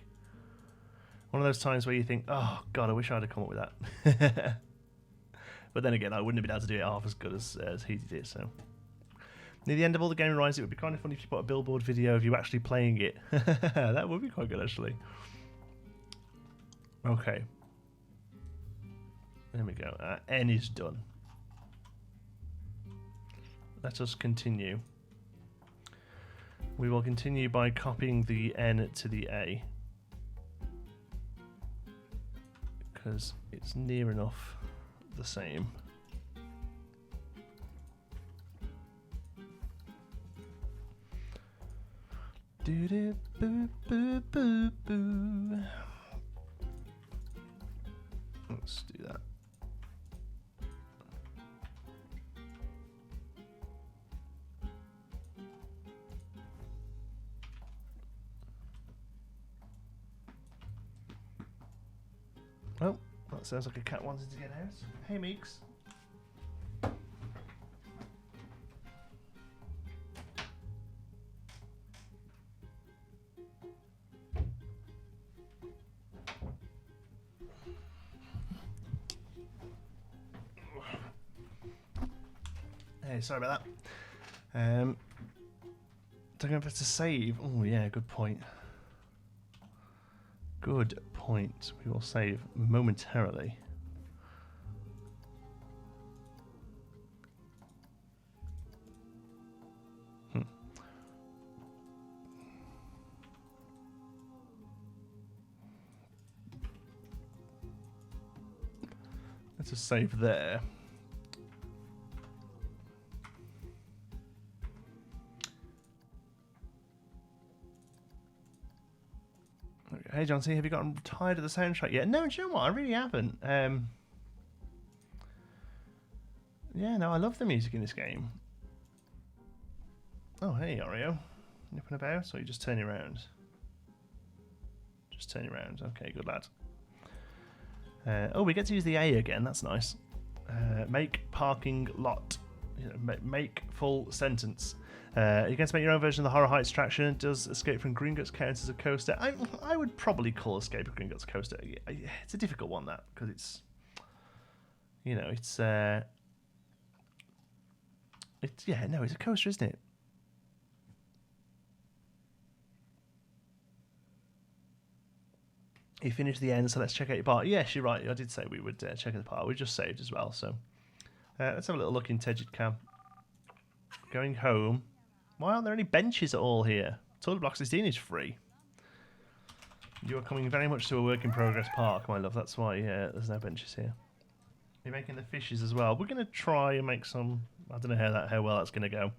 A: One of those times where you think, oh god, I wish I'd have come up with that. But then again, I wouldn't have been able to do it half as good as he did it. So near the end of all the game rides, it would be kind of funny if you put a billboard video of you actually playing it. That would be quite good, actually. Okay. There we go. N is done. Let us continue. We will continue by copying the N to the A. Because it's near enough the same. Do do boo boo boo boo. Let's do that. Oh, that sounds like a cat wanted to get out. Hey, Meeks. Hey, sorry about that. Don't know if it's to save. Oh, yeah, good point. Good point. We will save momentarily. Let's just save there. Hey John C, have you gotten tired of the soundtrack yet? No, do you know what? I really haven't. Yeah, no, I love the music in this game. Oh, hey Oreo. Nipping about, or you just turn around? Just turn around. Okay, good lad. Oh, we get to use the A again. That's nice. Make parking lot. Make full sentence. You get to make your own version of the Horror Heights attraction. Does Escape from Gringotts count as a coaster? I would probably call Escape from Gringotts a coaster. It's a difficult one, that, because it's, you know, it's yeah, no, it's a coaster, isn't it? You finished the end, so let's check out your part. Yes, you're right. I did say we would check out the part. We just saved as well, so let's have a little look in Tegid Cam. Going home. Why aren't there any benches at all here? Toilet Block 16 is free. You are coming very much to a work in progress park, my love. That's why there's no benches here. You're making the fishes as well. We're going to try and make some. I don't know how well that's going to go.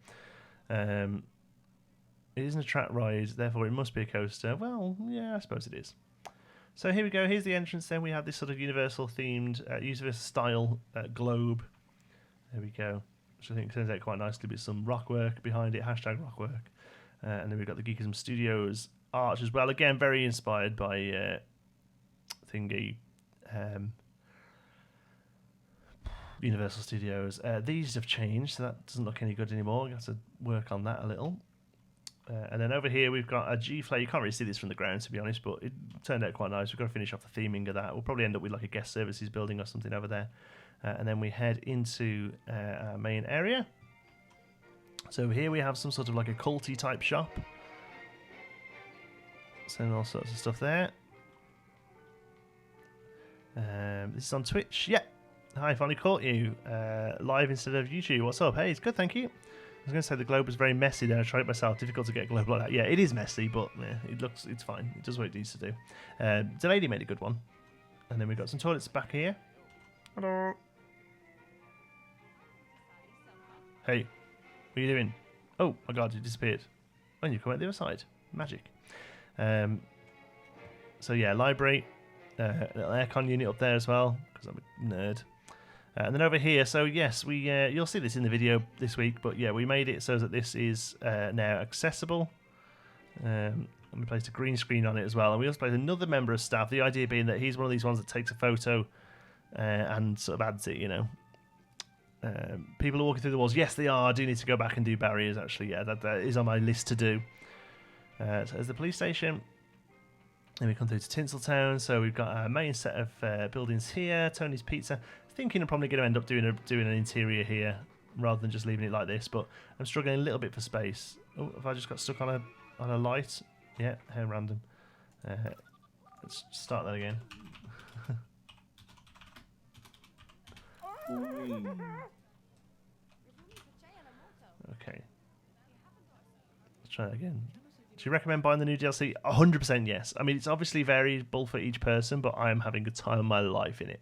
A: It isn't a track ride, therefore it must be a coaster. Well, yeah, I suppose it is. So here we go. Here's the entrance. Then we have this sort of universal themed, universal style globe. There we go. Which I think turns out quite nicely with some rock work behind it, hashtag rock work. And then we've got the Geekism Studios arch as well. Again, very inspired by Thingy, Universal Studios. These have changed, so that doesn't look any good anymore. We've got to work on that a little. And then over here we've got a G-Flare. You can't really see this from the ground, to be honest, but it turned out quite nice. We've got to finish off the theming of that. We'll probably end up with like a guest services building or something over there. And then we head into our main area. So here we have some sort of like a culty type shop. So all sorts of stuff there. This is on Twitch. Yeah. Hi, finally caught you. Live instead of YouTube. What's up? Hey, it's good, thank you. I was going to say the globe was very messy then. I tried it myself. Difficult to get a globe like that. Yeah, it is messy, but yeah, it's fine. It does what it needs to do. The lady made a good one. And then we've got some toilets back here. Hello. Hey, what are you doing? Oh my god, you disappeared. Oh, and you come out the other side. Magic. So yeah, library. Little aircon unit up there as well, because I'm a nerd. And then over here, so yes, we you'll see this in the video this week, but yeah, we made it so that this is now accessible. And we placed a green screen on it as well, and we also placed another member of staff, the idea being that he's one of these ones that takes a photo and sort of adds it, you know. People are walking through the walls. Yes, they are. I do need to go back and do barriers, actually. Yeah, that is on my list to do. So there's the police station. Then we come through to Tinseltown. So we've got our main set of buildings here. Tony's Pizza. Thinking I'm probably going to end up doing an interior here rather than just leaving it like this. But I'm struggling a little bit for space. Oh, have I just got stuck on a light? Yeah, how random. Let's start that again. Okay. Let's try that again. Do you recommend buying the new DLC? 100% yes. I mean, it's obviously variable for each person, but I am having a time of my life in it.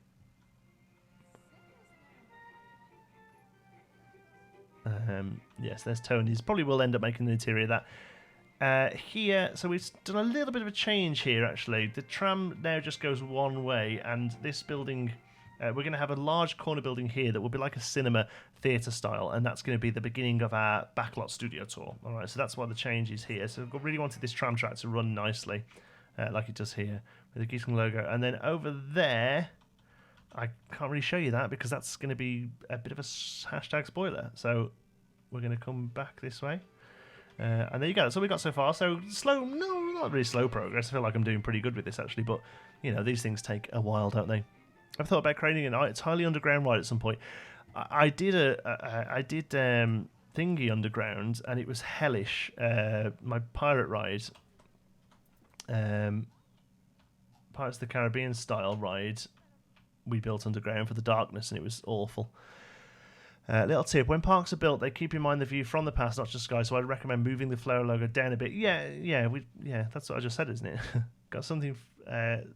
A: Yes, there's Tony's. Probably will end up making the interior of that. Here, so we've done a little bit of a change here, actually. The tram now just goes one way, and this building... we're going to have a large corner building here that will be like a cinema theatre style, and that's going to be the beginning of our backlot studio tour. All right, so that's why the change is here. So I really wanted this tram track to run nicely, like it does here, with the Geekism logo. And then over there, I can't really show you that because that's going to be a bit of a hashtag spoiler. So we're going to come back this way. And there you go. That's all we got so far. So slow, no, not really slow progress. I feel like I'm doing pretty good with this, actually. But, you know, these things take a while, don't they? I've thought about creating an entirely underground ride at some point. I did Thingy Underground, and it was hellish. My pirate ride, Pirates of the Caribbean style ride, we built underground for the darkness, and it was awful. Little tip: when parks are built, they keep in mind the view from the past, not just sky. So I'd recommend moving the Flower logo down a bit. Yeah, that's what I just said, isn't it? Got something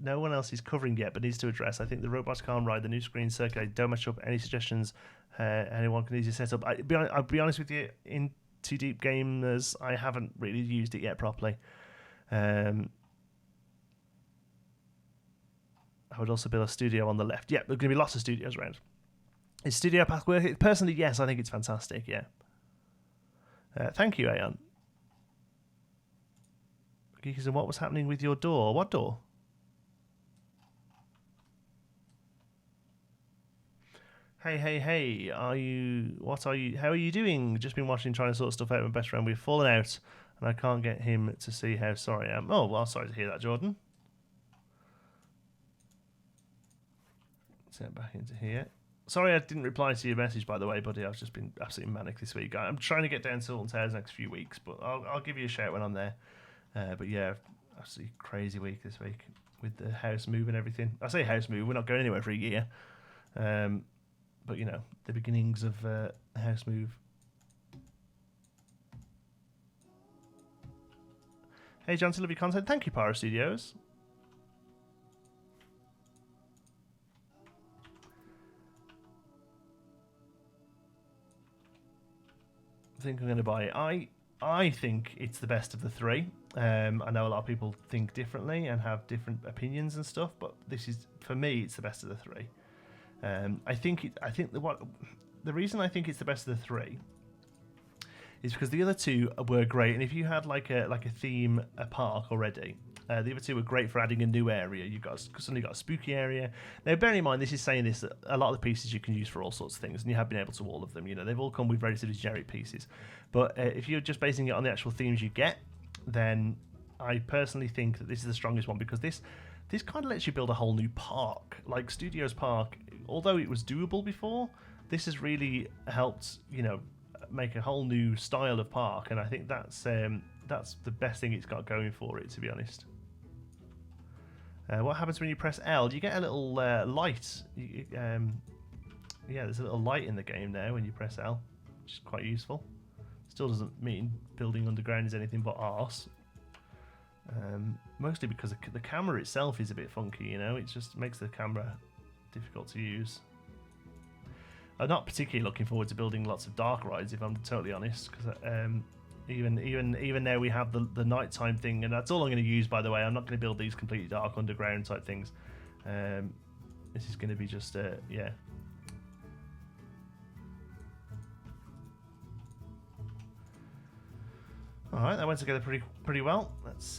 A: no one else is covering yet, but needs to address. I think the robots can't ride, the new screen circulate, don't match up. Any suggestions? Anyone can easily set up. I'll be honest with you, in Too Deep Gamers, I haven't really used it yet properly. I would also build a studio on the left. Yeah, there's going to be lots of studios around. Is Studio Path worth it? Personally, yes, I think it's fantastic, yeah. Thank you, Aeon. Geekism, what was happening with your door? What door? Hey, how are you doing? Just been watching, trying to sort stuff out with my best friend. We've fallen out, and I can't get him to see how sorry I am. Oh, well, sorry to hear that, Jordan. Let's get back into here. Sorry I didn't reply to your message, by the way, buddy. I've just been absolutely manic this week. I'm trying to get down to Alton Towers next few weeks, but I'll give you a shout when I'm there. But yeah, absolutely crazy week this week with the house move and everything. I say house move, we're not going anywhere for a year. But, you know, the beginnings of house move. Hey, John, to love your content. Thank you, Pyro Studios. I think I'm going to buy it. I think it's the best of the three. I know a lot of people think differently and have different opinions and stuff, but this is, for me, it's the best of the three. The reason I think it's the best of the three is because the other two were great, and if you had like a theme, a park already, the other two were great for adding a new area. You've suddenly got a spooky area. Now, bearing in mind, this is saying this, that a lot of the pieces you can use for all sorts of things, and you have been able to all of them. You know, they've all come with relatively generic pieces. But if you're just basing it on the actual themes you get, then I personally think that this is the strongest one, because this kind of lets you build a whole new park. Like Studios Park, although it was doable before, this has really helped, you know, make a whole new style of park, and I think that's the best thing it's got going for it, to be honest. What happens when you press L? You get a little light. Yeah, there's a little light in the game now when you press L, which is quite useful. Still doesn't mean building underground is anything but arse. Mostly because the camera itself is a bit funky, you know. It just makes the camera difficult to use. I'm not particularly looking forward to building lots of dark rides, if I'm totally honest, because even now we have the nighttime thing, and that's all I'm going to use, by the way. I'm not going to build these completely dark underground type things. This is going to be just yeah. All right, that went together pretty well. Let's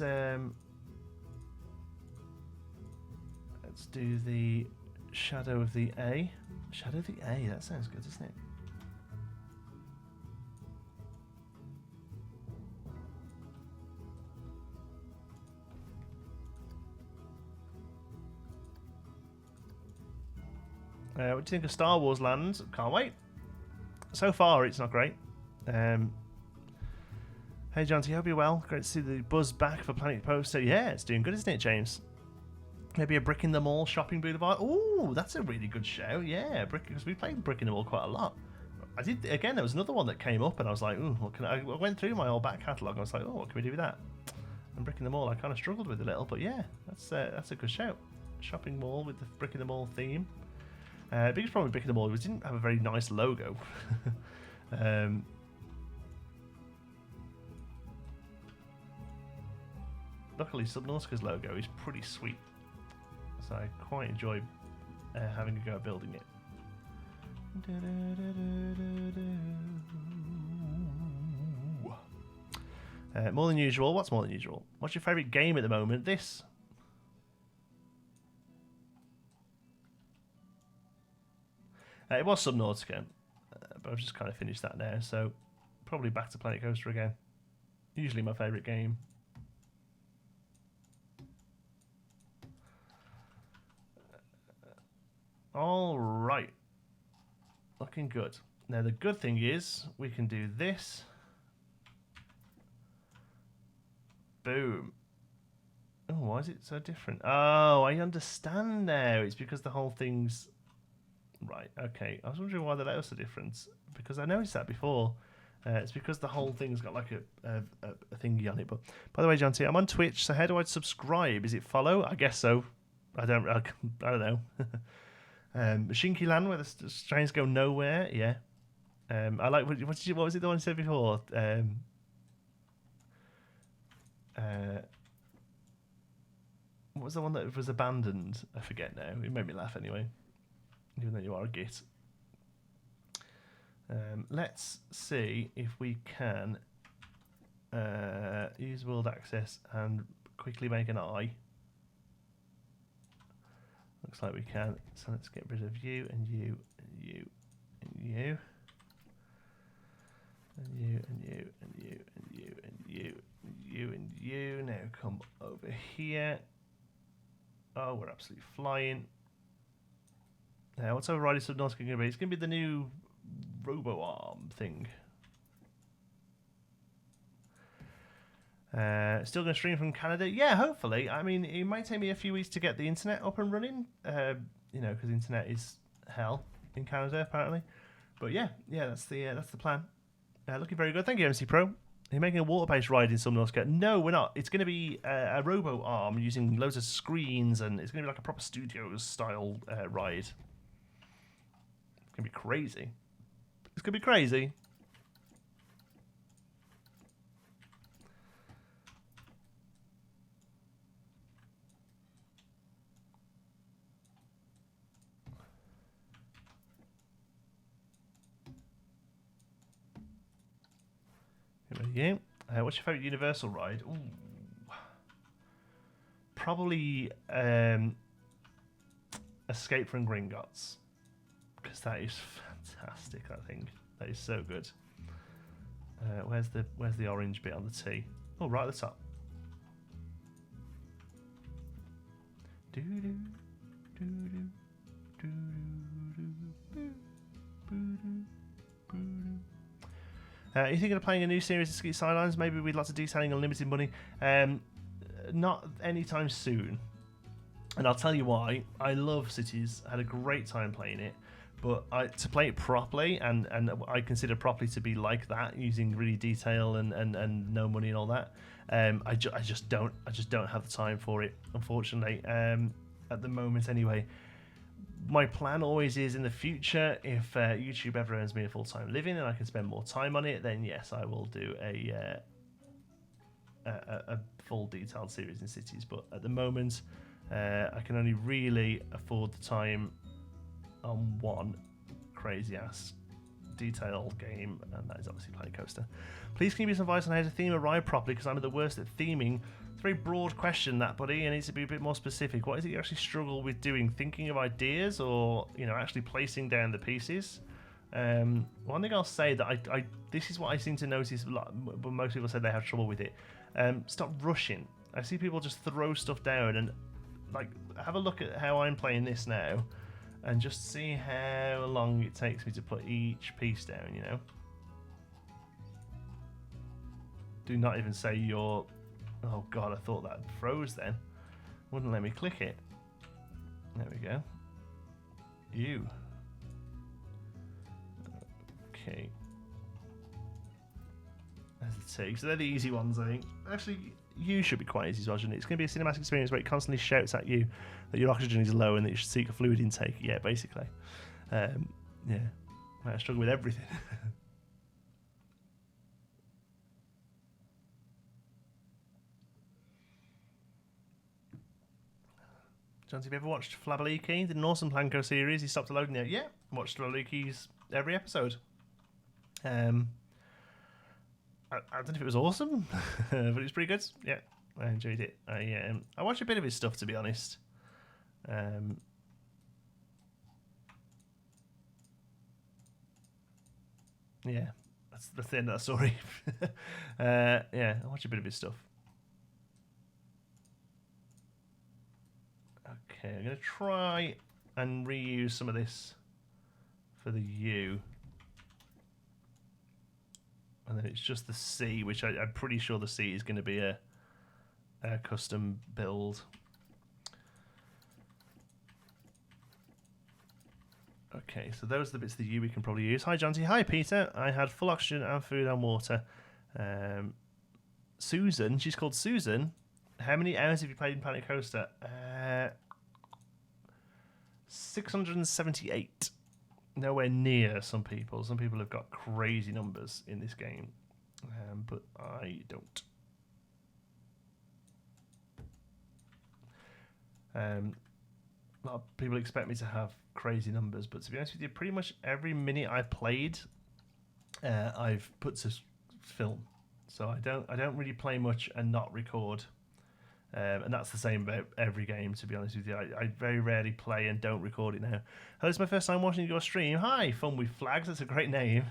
A: do the shadow of the A. Shadow of the A. That sounds good, doesn't it? What do you think of Star Wars Land? Can't wait. So far, it's not great. Hey, John, I hope you're well. Great to see the buzz back for Planet Poster. Yeah, it's doing good, isn't it, James? Maybe a Brick in the Mall shopping boulevard. Oh, that's a really good show. Yeah, because we played Brick in the Mall quite a lot. I did again. There was another one that came up, and I was like, "Ooh, what can I went through my old back catalogue. I was like, "Oh, what can we do with that?" And Brick in the Mall, I kind of struggled with a little, but yeah, that's a good show. Shopping mall with the Brick in the Mall theme. Biggest problem with Brick in the Mall was it didn't have a very nice logo. Luckily, Subnautica's logo is pretty sweet, so I quite enjoy having a go at building it. More than usual. What's more than usual? What's your favourite game at the moment? This. It was Subnautica, but I've just kind of finished that now, so probably back to Planet Coaster again. Usually my favourite game. All right, looking good. Now the good thing is we can do this. Boom. Oh, why is it so different? Oh, I understand now. It's because the whole thing's right. Okay, I was wondering why the layouts are different because I noticed that before. It's because the whole thing's got like a thingy on it. But by the way, John T, I'm on Twitch. So how do I subscribe? Is it follow? I guess so. I don't know. Shinky Land where the trains go nowhere. Yeah. I like what was it the one you said before? What was the one that was abandoned? I forget now. It made me laugh anyway. Even though you are a git. Let's see if we can use world access and quickly make an eye. Looks like we can. So let's get rid of you and you and you and you. And you and you and you and you and you and you and you. Now come over here. Oh, we're absolutely flying. Now, what's overriding Subnautica going to be? It's going to be the new robo-arm thing. Still going to stream from Canada? Yeah, hopefully. I mean, it might take me a few weeks to get the internet up and running. You know, because the internet is hell in Canada, apparently. But yeah, that's the plan. Looking very good. Thank you, MC Pro. Are you making a water-based ride in Subnautica? No, we're not. It's going to be a robo-arm using loads of screens, and it's going to be like a proper studio-style ride. It's going to be crazy. It's going to be crazy. Yeah. What's your favourite Universal ride? Ooh. Probably Escape from Gringotts, because that is fantastic. I think that is so good. Where's the orange bit on the T? Oh, right at the top. You thinking of playing a new series of Ski Sidelines? Maybe with lots of detailing and limited money? Not anytime soon. And I'll tell you why. I love Cities. I had a great time playing it. But to play it properly, and I consider properly to be like that, using really detail and no money and all that, I just don't have the time for it, unfortunately. At the moment anyway. My plan always is in the future, if YouTube ever earns me a full-time living and I can spend more time on it, then yes, I will do a full detailed series in Cities. But at the moment, I can only really afford the time on one crazy-ass detail game, and that is obviously Planet Coaster. Please can you give me some advice on how to theme a ride properly, because I'm at the worst at theming. It's a very broad question, that, buddy. It needs to be a bit more specific. What is it you actually struggle with doing? Thinking of ideas, or actually placing down the pieces? One thing I'll say that I this is what I seem to notice a lot, but most people say they have trouble with it. Stop rushing. I see people just throw stuff down, and like have a look at how I'm playing this now, and just see how long it takes me to put each piece down. Do not even say you're. Oh god, I thought that froze then. Wouldn't let me click it. There we go. You. Okay. There's the two. So they're the easy ones, I think. Actually, you should be quite easy as well, shouldn't it? It's going to be a cinematic experience where it constantly shouts at you that your oxygen is low and that you should seek a fluid intake. Yeah, basically. Yeah. I struggle with everything. John, have you ever watched Flabaliki, the Northern Planko series? He stopped loading it. Yeah, watched Flabaliki's every episode. I don't know if it was awesome, but it was pretty good. Yeah, I enjoyed it. I watched a bit of his stuff, to be honest. Yeah, that's the end of that story. Yeah, I watched a bit of his stuff. Okay, I'm going to try and reuse some of this for the U. And then it's just the C, which I'm pretty sure the C is going to be a custom build. Okay, so those are the bits of the U we can probably use. Hi, Jonty. Hi, Peter. I had full oxygen and food and water. Susan, she's called Susan. How many hours have you played in Planet Coaster? 678. Nowhere near some people. Some people have got crazy numbers in this game, but I don't. A lot of people expect me to have crazy numbers, but to be honest with you, pretty much every minute I've played, I've put to film. So I don't really play much and not record. And that's the same about every game, to be honest with you. I very rarely play and don't record it now. Hello, it's my first time watching your stream. Hi, Fun with Flags. That's a great name.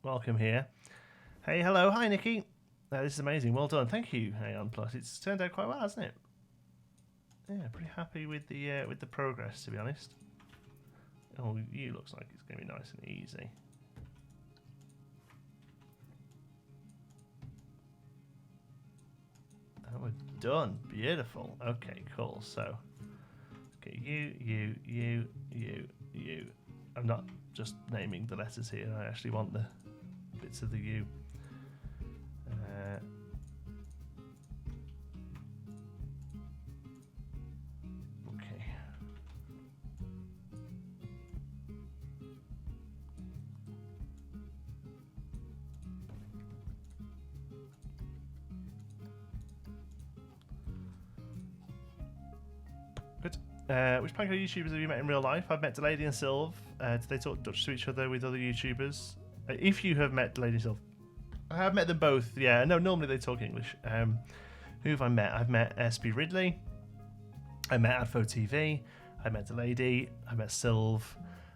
A: Welcome here. Hey, hello. Hi, Nikki. This is amazing. Well done. Thank you, Aeon Plus. It's turned out quite well, hasn't it? Yeah, pretty happy with the progress, to be honest. Oh, you looks like it's going to be nice and easy. And we're done. Beautiful. Okay, cool. So, okay, you. I'm not just naming the letters here. I actually want the bits of the U. Which Panko YouTubers have you met in real life? I've met Delady and Sylv. Do they talk Dutch to each other with other YouTubers? If you have met Delady and Sylv, I have met them both. Yeah, no, normally they talk English. Who have I met? I've met SB Ridley. I met Adfo TV. I met Delady. I met Sylv.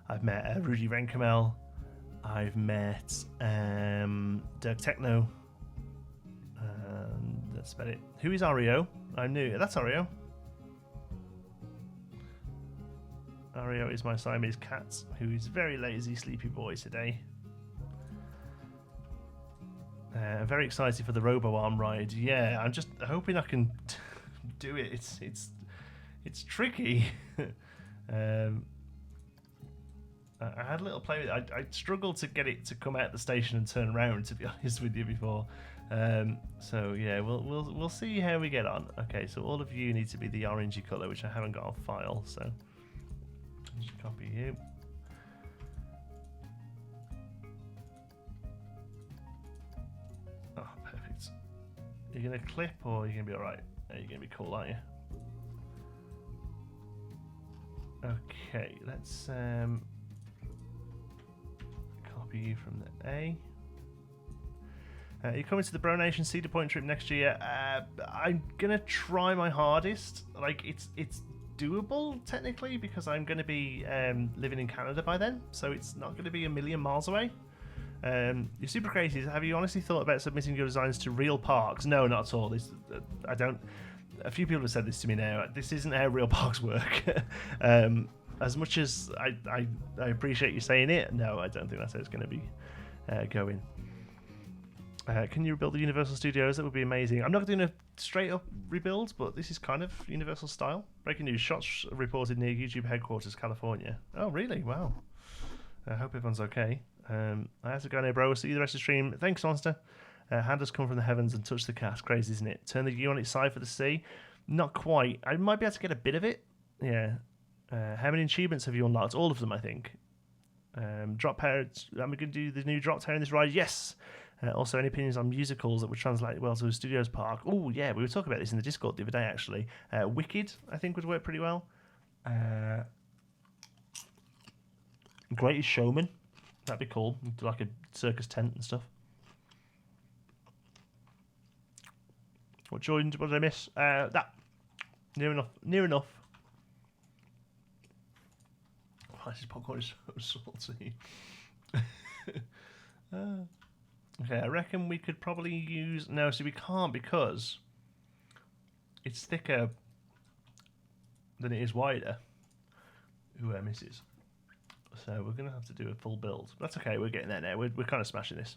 A: I've met Rudy Renkamel. I've met Dirk Techno. That's about it. Who is Ario? I'm new. That's Ario. Ario is my Siamese cat, who is very lazy, sleepy boy today. Very excited for the Robo-Arm ride. Yeah, I'm just hoping I can do it. It's tricky. I had a little play with it. I struggled to get it to come out the station and turn around, to be honest with you, before. So yeah, we'll see how we get on. Okay, so all of you need to be the orangey colour, which I haven't got on file. So just copy you. Oh, perfect. You're gonna clip, or you're gonna be all right? You're gonna be cool, aren't you? Okay, let's copy you from the A. You're coming to the Bro Nation Cedar Point trip next year. I'm gonna try my hardest. Like it's doable technically because I'm gonna be living in Canada by then, so it's not gonna be a million miles away. You're super crazy. Have you honestly thought about submitting your designs to real parks? No, not at all. I don't. A few people have said this to me now. This isn't how real parks work. As much as I appreciate you saying it, no, I don't think that's how it's going to be going. Can you rebuild the Universal Studios? That would be amazing. I'm not doing a straight up rebuild, but this is kind of Universal style. Breaking news: shots reported near YouTube headquarters, California. Oh, really? Wow. I hope everyone's okay. I have to go now, bro. See you the rest of the stream. Thanks, Monster. Hand has come from the heavens and touched the cast. Crazy, isn't it? Turn the U on its side for the C. Not quite. I might be able to get a bit of it. Yeah. How many achievements have you unlocked? All of them, I think. Drop power. Am we going to do the new drop tower in this ride? Yes. Also, any opinions on musicals that would translate well to a studios park? Oh, yeah. We were talking about this in the Discord the other day, actually. Wicked, I think, would work pretty well. Greatest Showman. That'd be cool. Do like a circus tent and stuff. What Jordan? What did I miss? That. Near enough. Near enough. Oh, this popcorn is so salty. Okay, I reckon we could probably use... No, see, we can't because it's thicker than it is wider. Ooh, misses. So we're going to have to do a full build. That's okay, we're getting there now. We're kind of smashing this.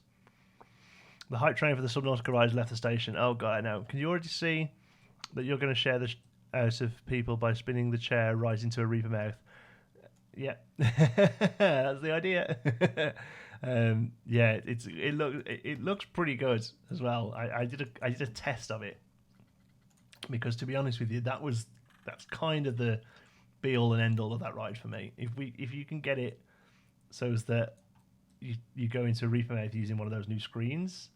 A: The hype train for the Subnautica ride left the station. Oh, God, I know. Can you already see that you're going to share the out of people by spinning the chair right into a reaper mouth? Yeah, that's the idea. Yeah, it looks pretty good as well. I did a test of it because, to be honest with you, that's kind of the be all and end all of that ride for me. If you can get it so as that you go into reaper mouth using one of those new screens,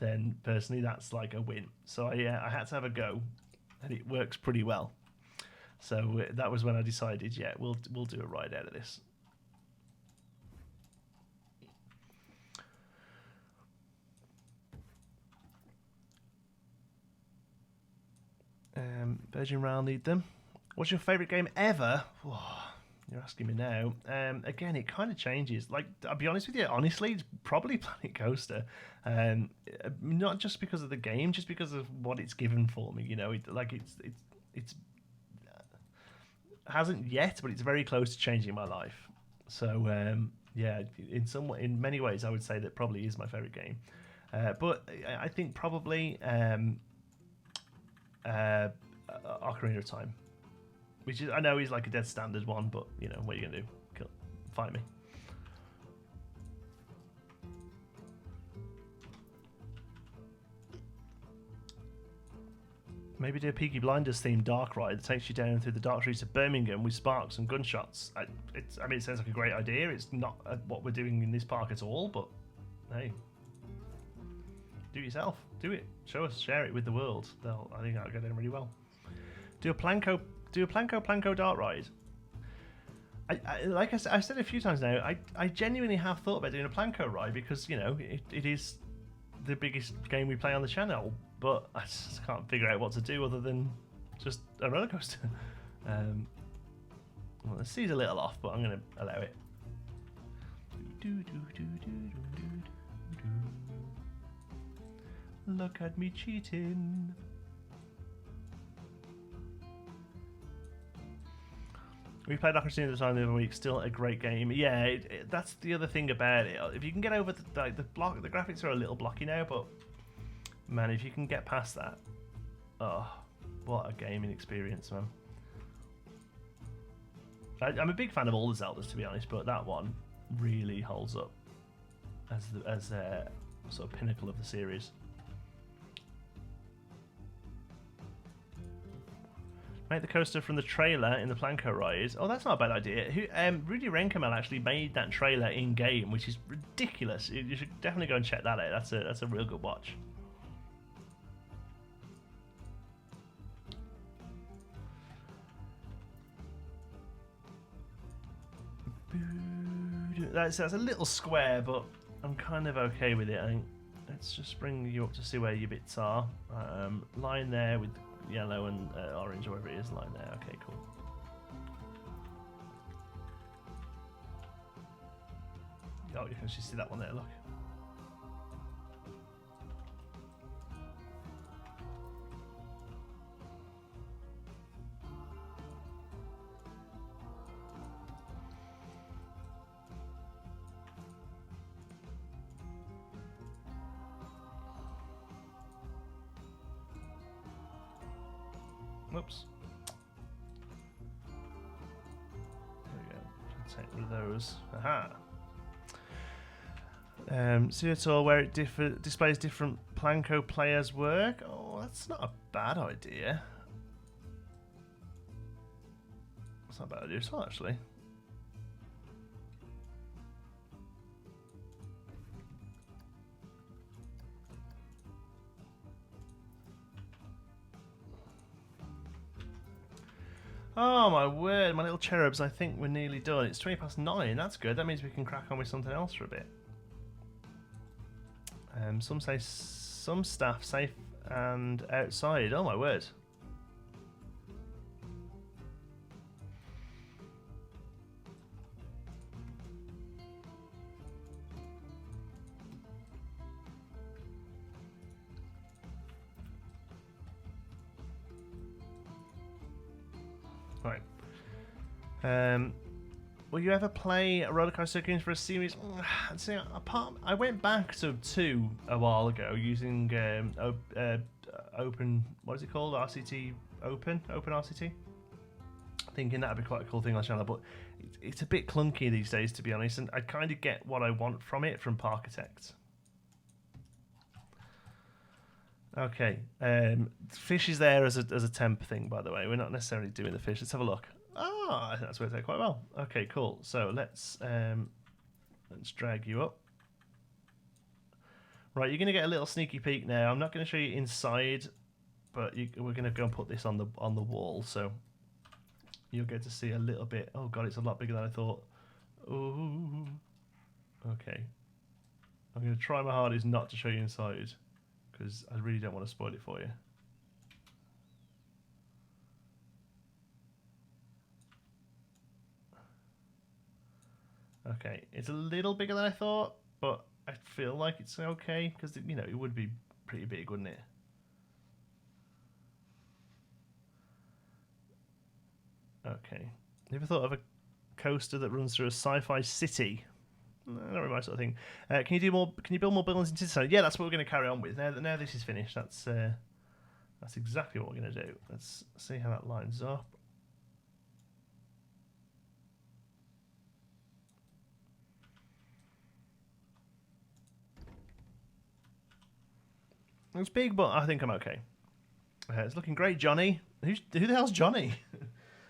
A: then personally that's like a win. So I had to have a go, and it works pretty well. So that was when I decided, yeah, we'll do a ride out of this. Virgin Rail need them. What's your favourite game ever? Whoa, you're asking me now. Again, it kind of changes. Like, I'll be honest with you, honestly, it's probably Planet Coaster. Not just because of the game, just because of what it's given for me. You know, it's hasn't yet, but it's very close to changing my life. So yeah, in many ways, I would say that probably is my favourite game. But I think probably Ocarina of Time, which is, I know is like a dead standard one, but you know, what are you gonna do? Fight me. Maybe do a Peaky Blinders themed dark ride that takes you down through the dark streets of Birmingham with sparks and gunshots. I mean, it sounds like a great idea. It's not what we're doing in this park at all, but hey, do it yourself. Do it. Show us. Share it with the world. I think that'll go down really well. Do a Planko dart ride. Like I said a few times now, I genuinely have thought about doing a Planko ride because, you know, it is the biggest game we play on the channel, but I just can't figure out what to do other than just a roller coaster. Well, the C's a little off, but I'm going to allow it. Look at me cheating. We played Ocarina of Time the other week. Still a great game. Yeah, that's the other thing about it. If you can get over the graphics are a little blocky now, but man, if you can get past that, oh, what a gaming experience, man. I'm a big fan of all the Zeldas, to be honest, but that one really holds up as a sort of pinnacle of the series. Make the coaster from the trailer in the Planko ride. Oh, that's not a bad idea. Rudy Renkamel actually made that trailer in game, which is ridiculous. You should definitely go and check that out. That's a real good watch. that's a little square, but I'm kind of okay with it. I think. Let's just bring you up to see where your bits are. Line there with yellow and orange, or whatever it is. Line there. Okay, cool. Oh, you can actually see that one there. Look. Whoops. There we go. Take rid of those. Aha. See at all where it displays different Planco players' work? Oh, that's not a bad idea. That's not a bad idea at all, actually. Oh my word, my little cherubs, I think we're nearly done. It's 9:20. That's good. That means we can crack on with something else for a bit. Some say some staff safe and outside. Oh my word. Right. Will you ever play Roller Coaster Tycoon for a series? See, I went back to 2 a while ago using open. What is it called? RCT Open RCT. Thinking that'd be quite a cool thing on the channel, but it's a bit clunky these days, to be honest. And I kind of get what I want from it from Parkitect. Okay, fish is there as a temp thing, by the way. We're not necessarily doing the fish. Let's have a look. Ah, I think that's worked out quite well. Okay, cool. So let's drag you up. Right, you're gonna get a little sneaky peek now. I'm not gonna show you inside, but we're gonna go and put this on the wall, so you'll get to see a little bit. Oh god, it's a lot bigger than I thought. Ooh. Okay. I'm gonna try my hardest not to show you inside, because I really don't want to spoil it for you. Okay, it's a little bigger than I thought, but I feel like it's okay, because, you know, it would be pretty big, wouldn't it? Okay. Have you ever thought of a coaster that runs through a sci-fi city? Not really my sort of thing. Can you do more? Can you build more buildings in City? Yeah, that's what we're going to carry on with. Now this is finished. That's exactly what we're going to do. Let's see how that lines up. It's big, but I think I'm okay. It's looking great, Johnny. Who the hell's Johnny?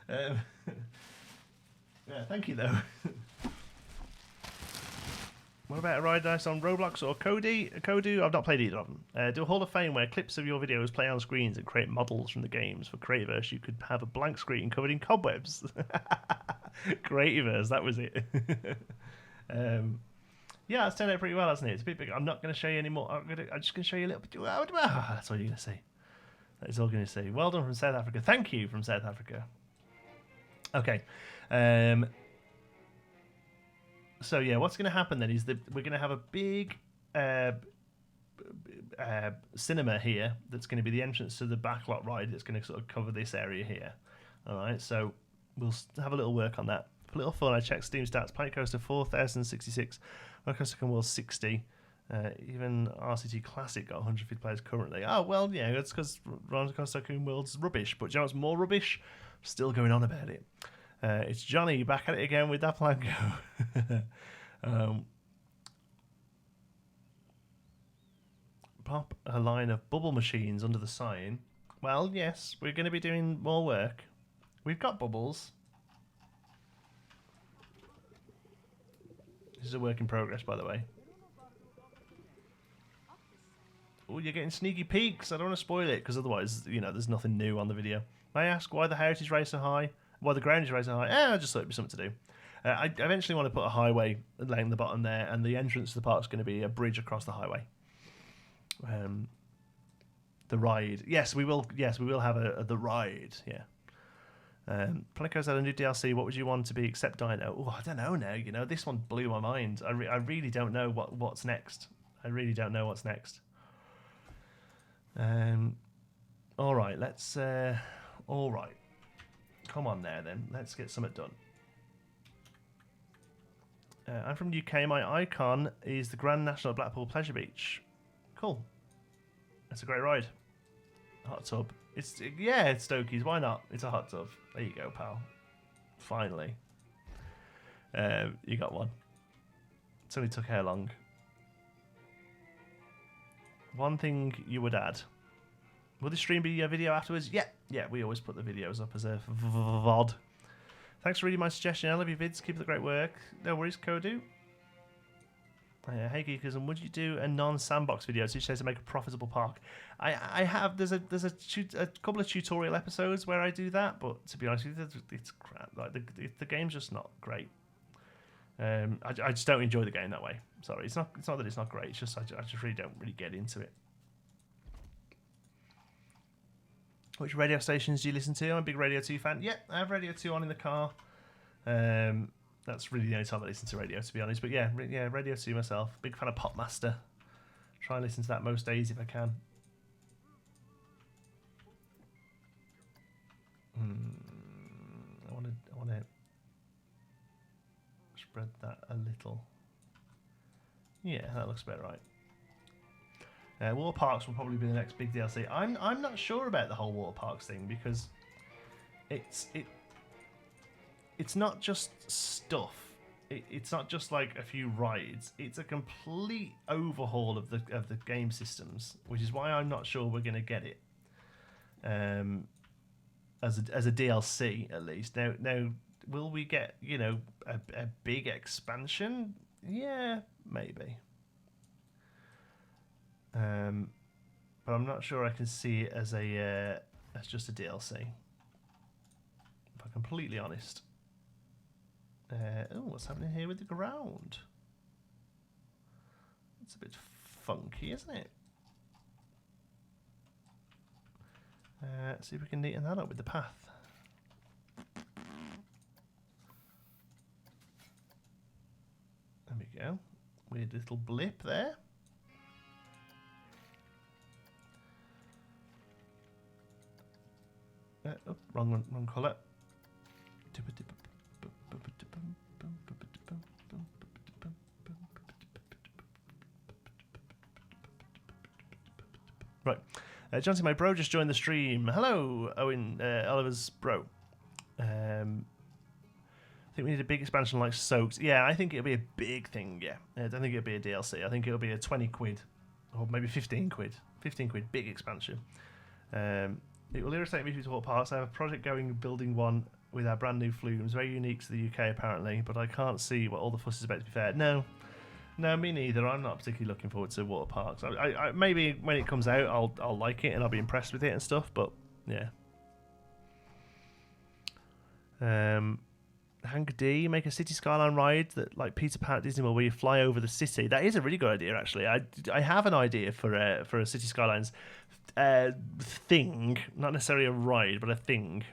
A: Yeah, thank you though. What about a ride dice on Roblox or Kodu? I've not played either of them. Do a Hall of Fame where clips of your videos play on screens and create models from the games. For Creativerse, you could have a blank screen covered in cobwebs. Creativerse, that was it. Yeah, it's turned out pretty well, hasn't it? It's a bit big. I'm not going to show you any more. I'm just going to show you a little bit. That's all you're going to see. That is all going to say. Well done from South Africa. Thank you from South Africa. Okay. So yeah, what's going to happen then is that we're going to have a big cinema here that's going to be the entrance to the backlot ride that's going to sort of cover this area here. All right, so we'll have a little work on that. For a little fun, I checked Steam stats. Planet Coaster 4066, Roller Coaster Tycoon World 60. Even RCT Classic got 150 players currently. Oh well, yeah, that's because Roller Coaster Tycoon World's rubbish. But do you know what's more rubbish? Still going on about it. It's Johnny back at it again with that Planco. Pop a line of bubble machines under the sign. Well, yes, we're going to be doing more work. We've got bubbles. This is a work in progress, by the way. Oh, you're getting sneaky peeks. I don't want to spoil it, because otherwise, you know, there's nothing new on the video. May I ask why the heritage rates are high? Why the ground is raised so high? I just thought it'd be something to do. I eventually want to put a highway laying the bottom there, and the entrance to the park is going to be a bridge across the highway. The ride, yes, we will. Yes, we will have the ride. Yeah. Planiko's had a new DLC. What would you want to be except Dino? Oh, I don't know now. You know, this one blew my mind. I really don't know what's next. I really don't know what's next. All right, let's. All right, come on there then. Let's get something done. I'm from UK. My icon is the Grand National Blackpool Pleasure Beach. Cool. That's a great ride. Hot tub. It's Stokies. Why not? It's a hot tub. There you go, pal. Finally, you got one. It only took how long? One thing you would add. Will the stream be a video afterwards? Yeah. We always put the videos up as a VOD. Thanks for reading my suggestion. I love your vids. Keep up the great work. No worries, Kodu. Hey Geekism, would you do a non-sandbox video to say to make a profitable park? I have. There's a couple of tutorial episodes where I do that, but to be honest with you, it's crap. Like the game's just not great. I just don't enjoy the game that way. Sorry, it's not that it's not great. It's just I just really don't get into it. Which radio stations do you listen to? I'm a big Radio 2 fan. Yeah, I have Radio 2 on in the car. That's really the only time I listen to radio, to be honest. But yeah, Radio 2 myself. Big fan of Popmaster. Try and listen to that most days if I can. I want to spread that a little. Yeah, that looks about right. Water parks will probably be the next big DLC. I'm not sure about the whole water parks thing because it's not just stuff. It's not just like a few rides. It's a complete overhaul of the game systems, which is why I'm not sure we're going to get it as a DLC at least. Now, will we get a big expansion? Yeah, maybe. But I'm not sure I can see it as just a DLC. If I'm completely honest. What's happening here with the ground? It's a bit funky, isn't it? See if we can neaten that up with the path. There we go. Weird little blip there. Wrong colour. Right. Johnson, my bro, just joined the stream. Hello, Owen, Oliver's bro. I think we need a big expansion like Soaked. Yeah, I think it'll be a big thing, yeah. I don't think it'll be a DLC. I think it'll be a 20 quid. Or maybe 15 quid. 15 quid, big expansion. It will irritate me to water parks. I have a project going building one with our brand new flumes. Very unique to the UK apparently, but I can't see what all the fuss is about, to be fair. No, me neither. I'm not particularly looking forward to water parks. I maybe when it comes out I'll like it and I'll be impressed with it and stuff, but yeah. Hank D, make a city skyline ride that like Peter Pan at Disney World where you fly over the city. That is a really good idea actually. I have an idea for a city skylines thing, not necessarily a ride, but a thing.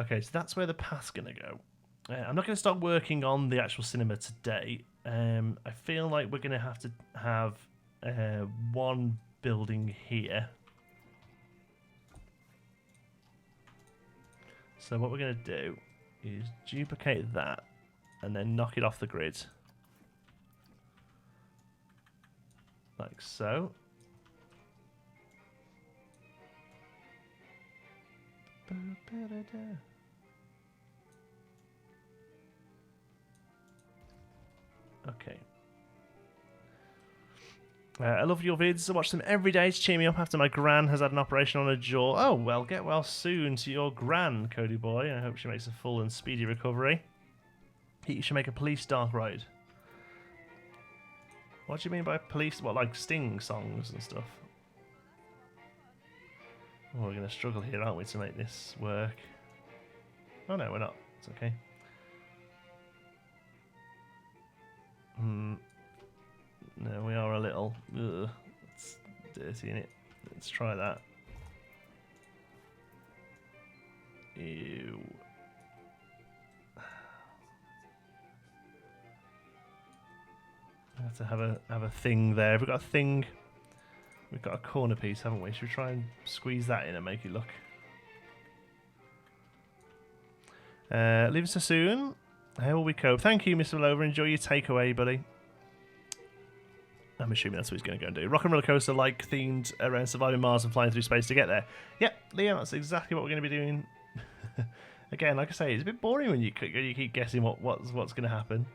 A: Okay, so that's where the path's gonna go. I'm not gonna start working on the actual cinema today. I feel like we're gonna have to have one building here. So what we're gonna do is duplicate that and then knock it off the grid. Like so. Okay. I love your vids. I watch them every day to cheer me up after my gran has had an operation on her jaw. Oh, well, get well soon to your gran, Cody boy. I hope she makes a full and speedy recovery. You should make a police dark ride. What do you mean by police? What, like Sting songs and stuff? Oh, we're going to struggle here, aren't we, to make this work? Oh no, we're not. It's okay. No, we are a little... Ugh, it's dirty, innit? Let's try that. Ew. We have to have a thing there. We've got a thing. We've got a corner piece, haven't we? Should we try and squeeze that in and make it look? Leave us so soon. How will we cope? Thank you, Mr. Lover. Enjoy your takeaway, buddy. I'm assuming that's what he's going to go and do. Rock and roller coaster like themed around surviving Mars and flying through space to get there. Yep, Liam, that's exactly what we're going to be doing. Again, like I say, it's a bit boring when you keep guessing what's going to happen.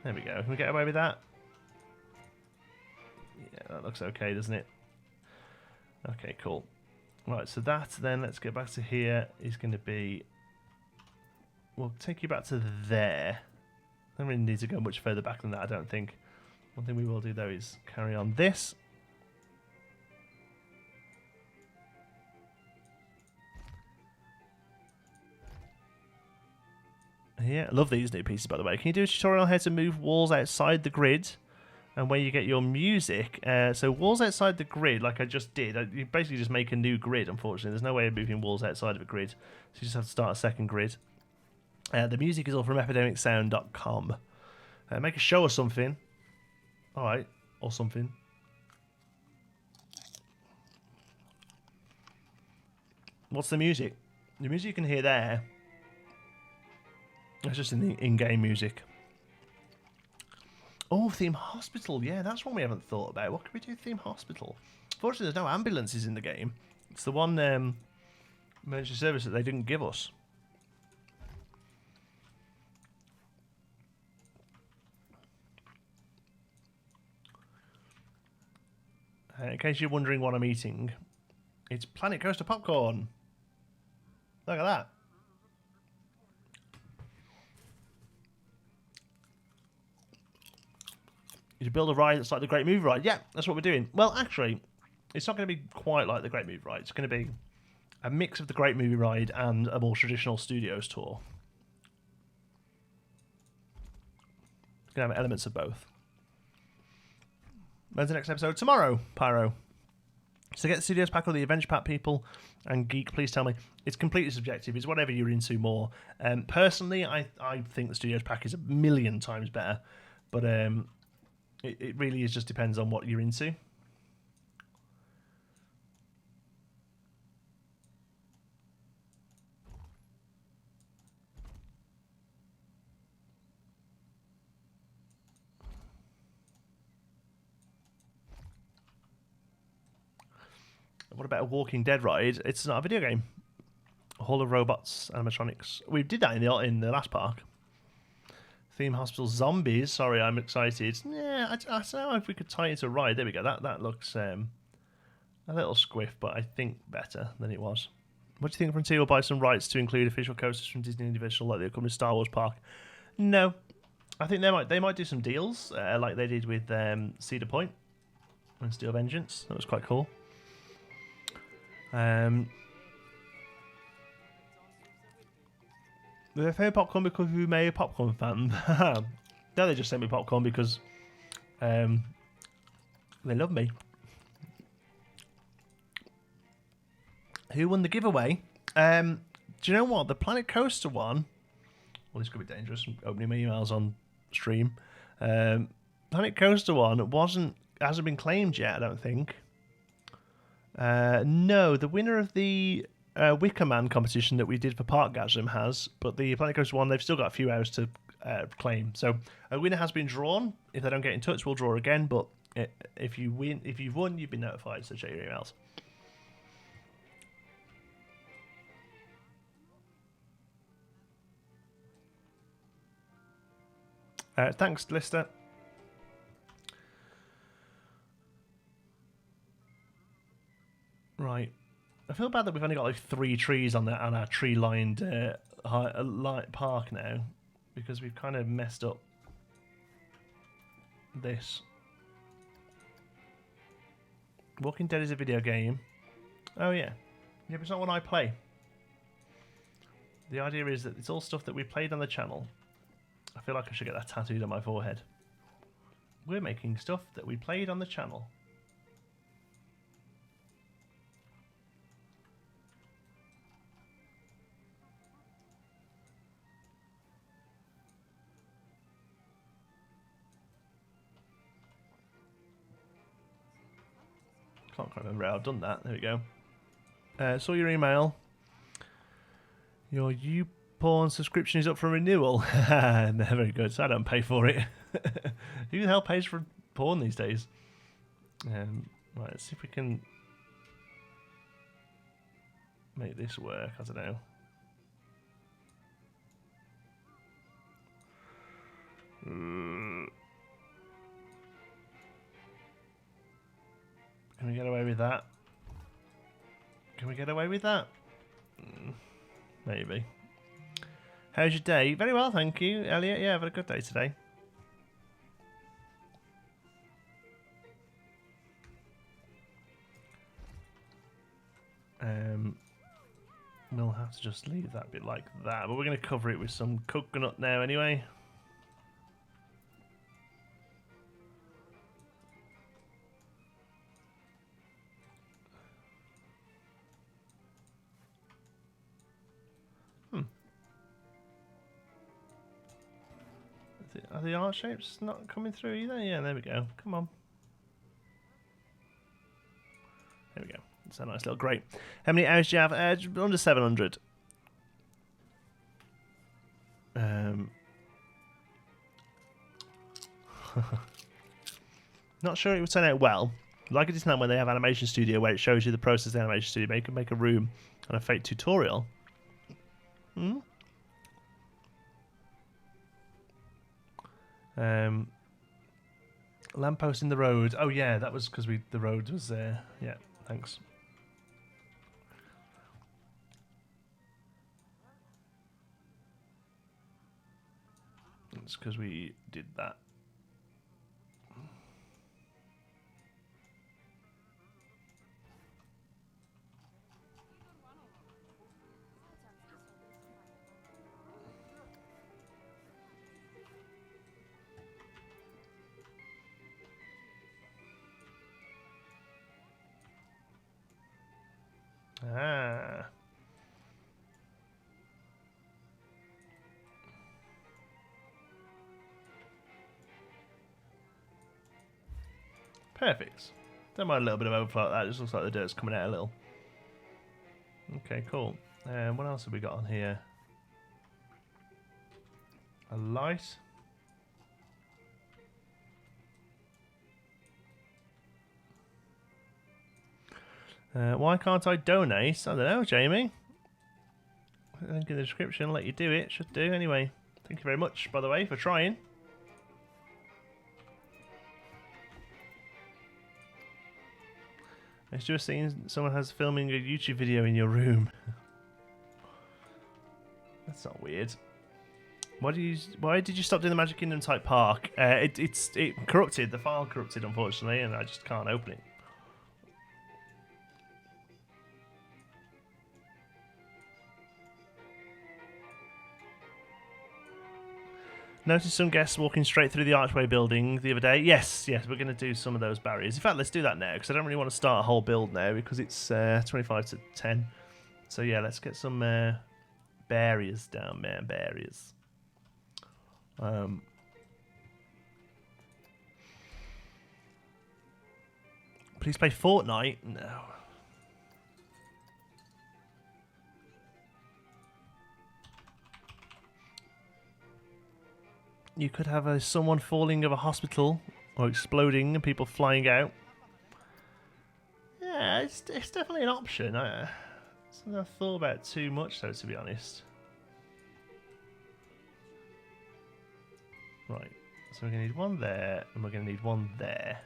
A: There we go. Can we get away with that? Yeah, that looks okay, doesn't it? Okay, cool. Right, so that then, let's get back to here, is going to be... We'll take you back to there. Don't really need to go much further back than that, I don't think. One thing we will do, though, is carry on this. Yeah, I love these new pieces, by the way. Can you do a tutorial on how to move walls outside the grid and where you get your music? So walls outside the grid, like I just did, you basically just make a new grid, unfortunately. There's no way of moving walls outside of a grid, so you just have to start a second grid. The music is all from epidemicsound.com. Make a show or something. Alright, or something. What's the music? The music you can hear there. It's just in the in-game music. Oh, Theme Hospital. Yeah, that's one we haven't thought about. What can we do Theme Hospital? Fortunately, there's no ambulances in the game. It's the one emergency service that they didn't give us. In case you're wondering what I'm eating, it's Planet Coaster popcorn. Look at that. You build a ride that's like the Great Movie Ride. Yeah, that's what we're doing. Well, actually, it's not going to be quite like the Great Movie Ride. It's going to be a mix of the Great Movie Ride and a more traditional studios tour. It's going to have elements of both. When's the next episode? Tomorrow, Pyro. So get the Studios Pack or the Adventure Pack, people, and Geek, please tell me. It's completely subjective. It's whatever you're into more. Personally, I think the Studios Pack is a million times better, but it really just depends on what you're into. What about a Walking Dead ride? It's not a video game. A Hall of Robots, animatronics. We did that in the last park. Theme Hospital Zombies. Sorry, I'm excited. Yeah, I don't know if we could tie it to a ride. There we go. That looks a little squiff, but I think better than it was. What do you think Frontier will buy some rights to include official coasters from Disney and Universal like they come to Star Wars Park? No. I think they might do some deals like they did with Cedar Point and Steel Vengeance. That was quite cool. They sent me popcorn because you made a popcorn fan. No, they just sent me popcorn because they love me. Who won the giveaway? Do you know what? The Planet Coaster one... Well, this could be dangerous. I'm opening my emails on stream. Planet Coaster one hasn't been claimed yet, I don't think. No, the winner of the Wicker Man competition that we did for Parkgasm has, but the Planet Coaster one, they've still got a few hours to claim. So a winner has been drawn. If they don't get in touch, we'll draw again. But if you've won, you've been notified. So check your emails. Thanks, Lister. Right. I feel bad that we've only got like 3 trees on our tree-lined park now, because we've kind of messed up this. Walking Dead is a video game. Oh yeah. Yeah, but it's not what I play. The idea is that it's all stuff that we played on the channel. I feel like I should get that tattooed on my forehead. We're making stuff that we played on the channel. Can't quite remember how I've done that. There we go. Saw your email. Your YouPorn subscription is up for renewal. No, very good. So I don't pay for it. Who the hell pays for porn these days? Right, let's see if we can make this work. I don't know. Can we get away with that? Can we get away with that? Maybe. How's your day? Very well, thank you, Elliot. Yeah, I've had a good day today. We'll have to just leave that bit like that, but we're going to cover it with some coconut now anyway. Are the art shapes not coming through either? Yeah, there we go. Come on. There we go. It's a nice little grate. How many hours do you have? Under 700. Not sure it would turn out well. Like it is now when they have Animation Studio where it shows you the process of the Animation Studio. You can make a room and a fake tutorial. Lamppost in the road. Oh yeah, that was because the road was there. Yeah, thanks. It's because we did that. Ah. Perfect. Don't mind a little bit of overflow like that. It just looks like the dirt's coming out a little. Okay, cool. What else have we got on here? A light. Why can't I donate? I don't know, Jamie. Link in the description, let you do it. Should do anyway. Thank you very much, by the way, for trying. It's just seen someone has filming a YouTube video in your room. That's not weird. Why did you stop doing the Magic Kingdom type park? It corrupted. The file corrupted, unfortunately, and I just can't open it. Noticed some guests walking straight through the archway building the other day. Yes, we're going to do some of those barriers. In fact, let's do that now, because I don't really want to start a whole build now, because it's 25 to 10. So yeah, let's get some barriers down, man. Barriers. Please play Fortnite? No. You could have someone falling of a hospital or exploding and people flying out. Yeah, it's definitely an option. Something I've thought about too much, though, to be honest. Right, so we're going to need one there, and we're going to need one there.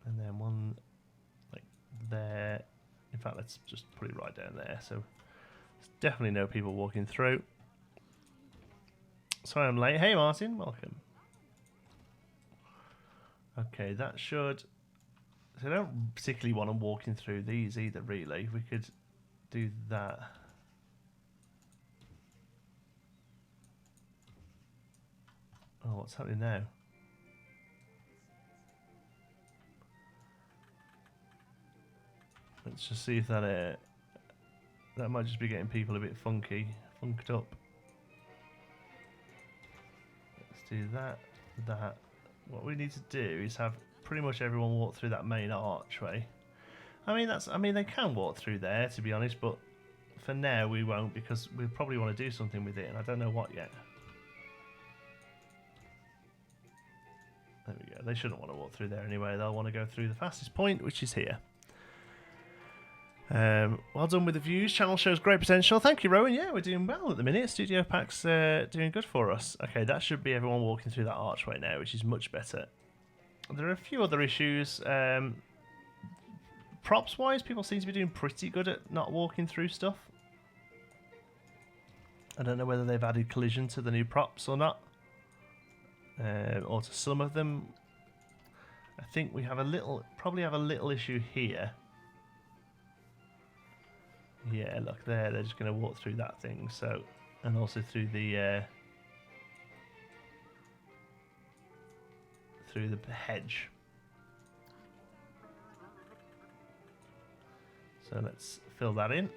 A: And then one, like, there. In fact, let's just put it right down there. So there's definitely no people walking through. Sorry I'm late. Hey Martin, welcome. Okay, that should So I don't particularly want them walking through these either, really. We could do that. Oh, what's happening now? Let's just see if that might just be getting people a bit funked up. Let's do that. What we need to do is have pretty much everyone walk through that main archway. I mean they can walk through there, to be honest, but for now we won't, because we probably want to do something with it, and I don't know what yet. There we go. They shouldn't want to walk through there anyway. They'll want to go through the fastest point, which is here. Well done with the views. Channel shows great potential. Thank you, Rowan. Yeah, we're doing well at the minute. Studio Pack's doing good for us. Okay, that should be everyone walking through that archway now, which is much better. There are a few other issues. Props-wise, people seem to be doing pretty good at not walking through stuff. I don't know whether they've added collision to the new props or not. Or to some of them. I think we have probably have a little issue here. Yeah, look there, they're just going to walk through that thing, so, and also through the hedge. So let's fill that in.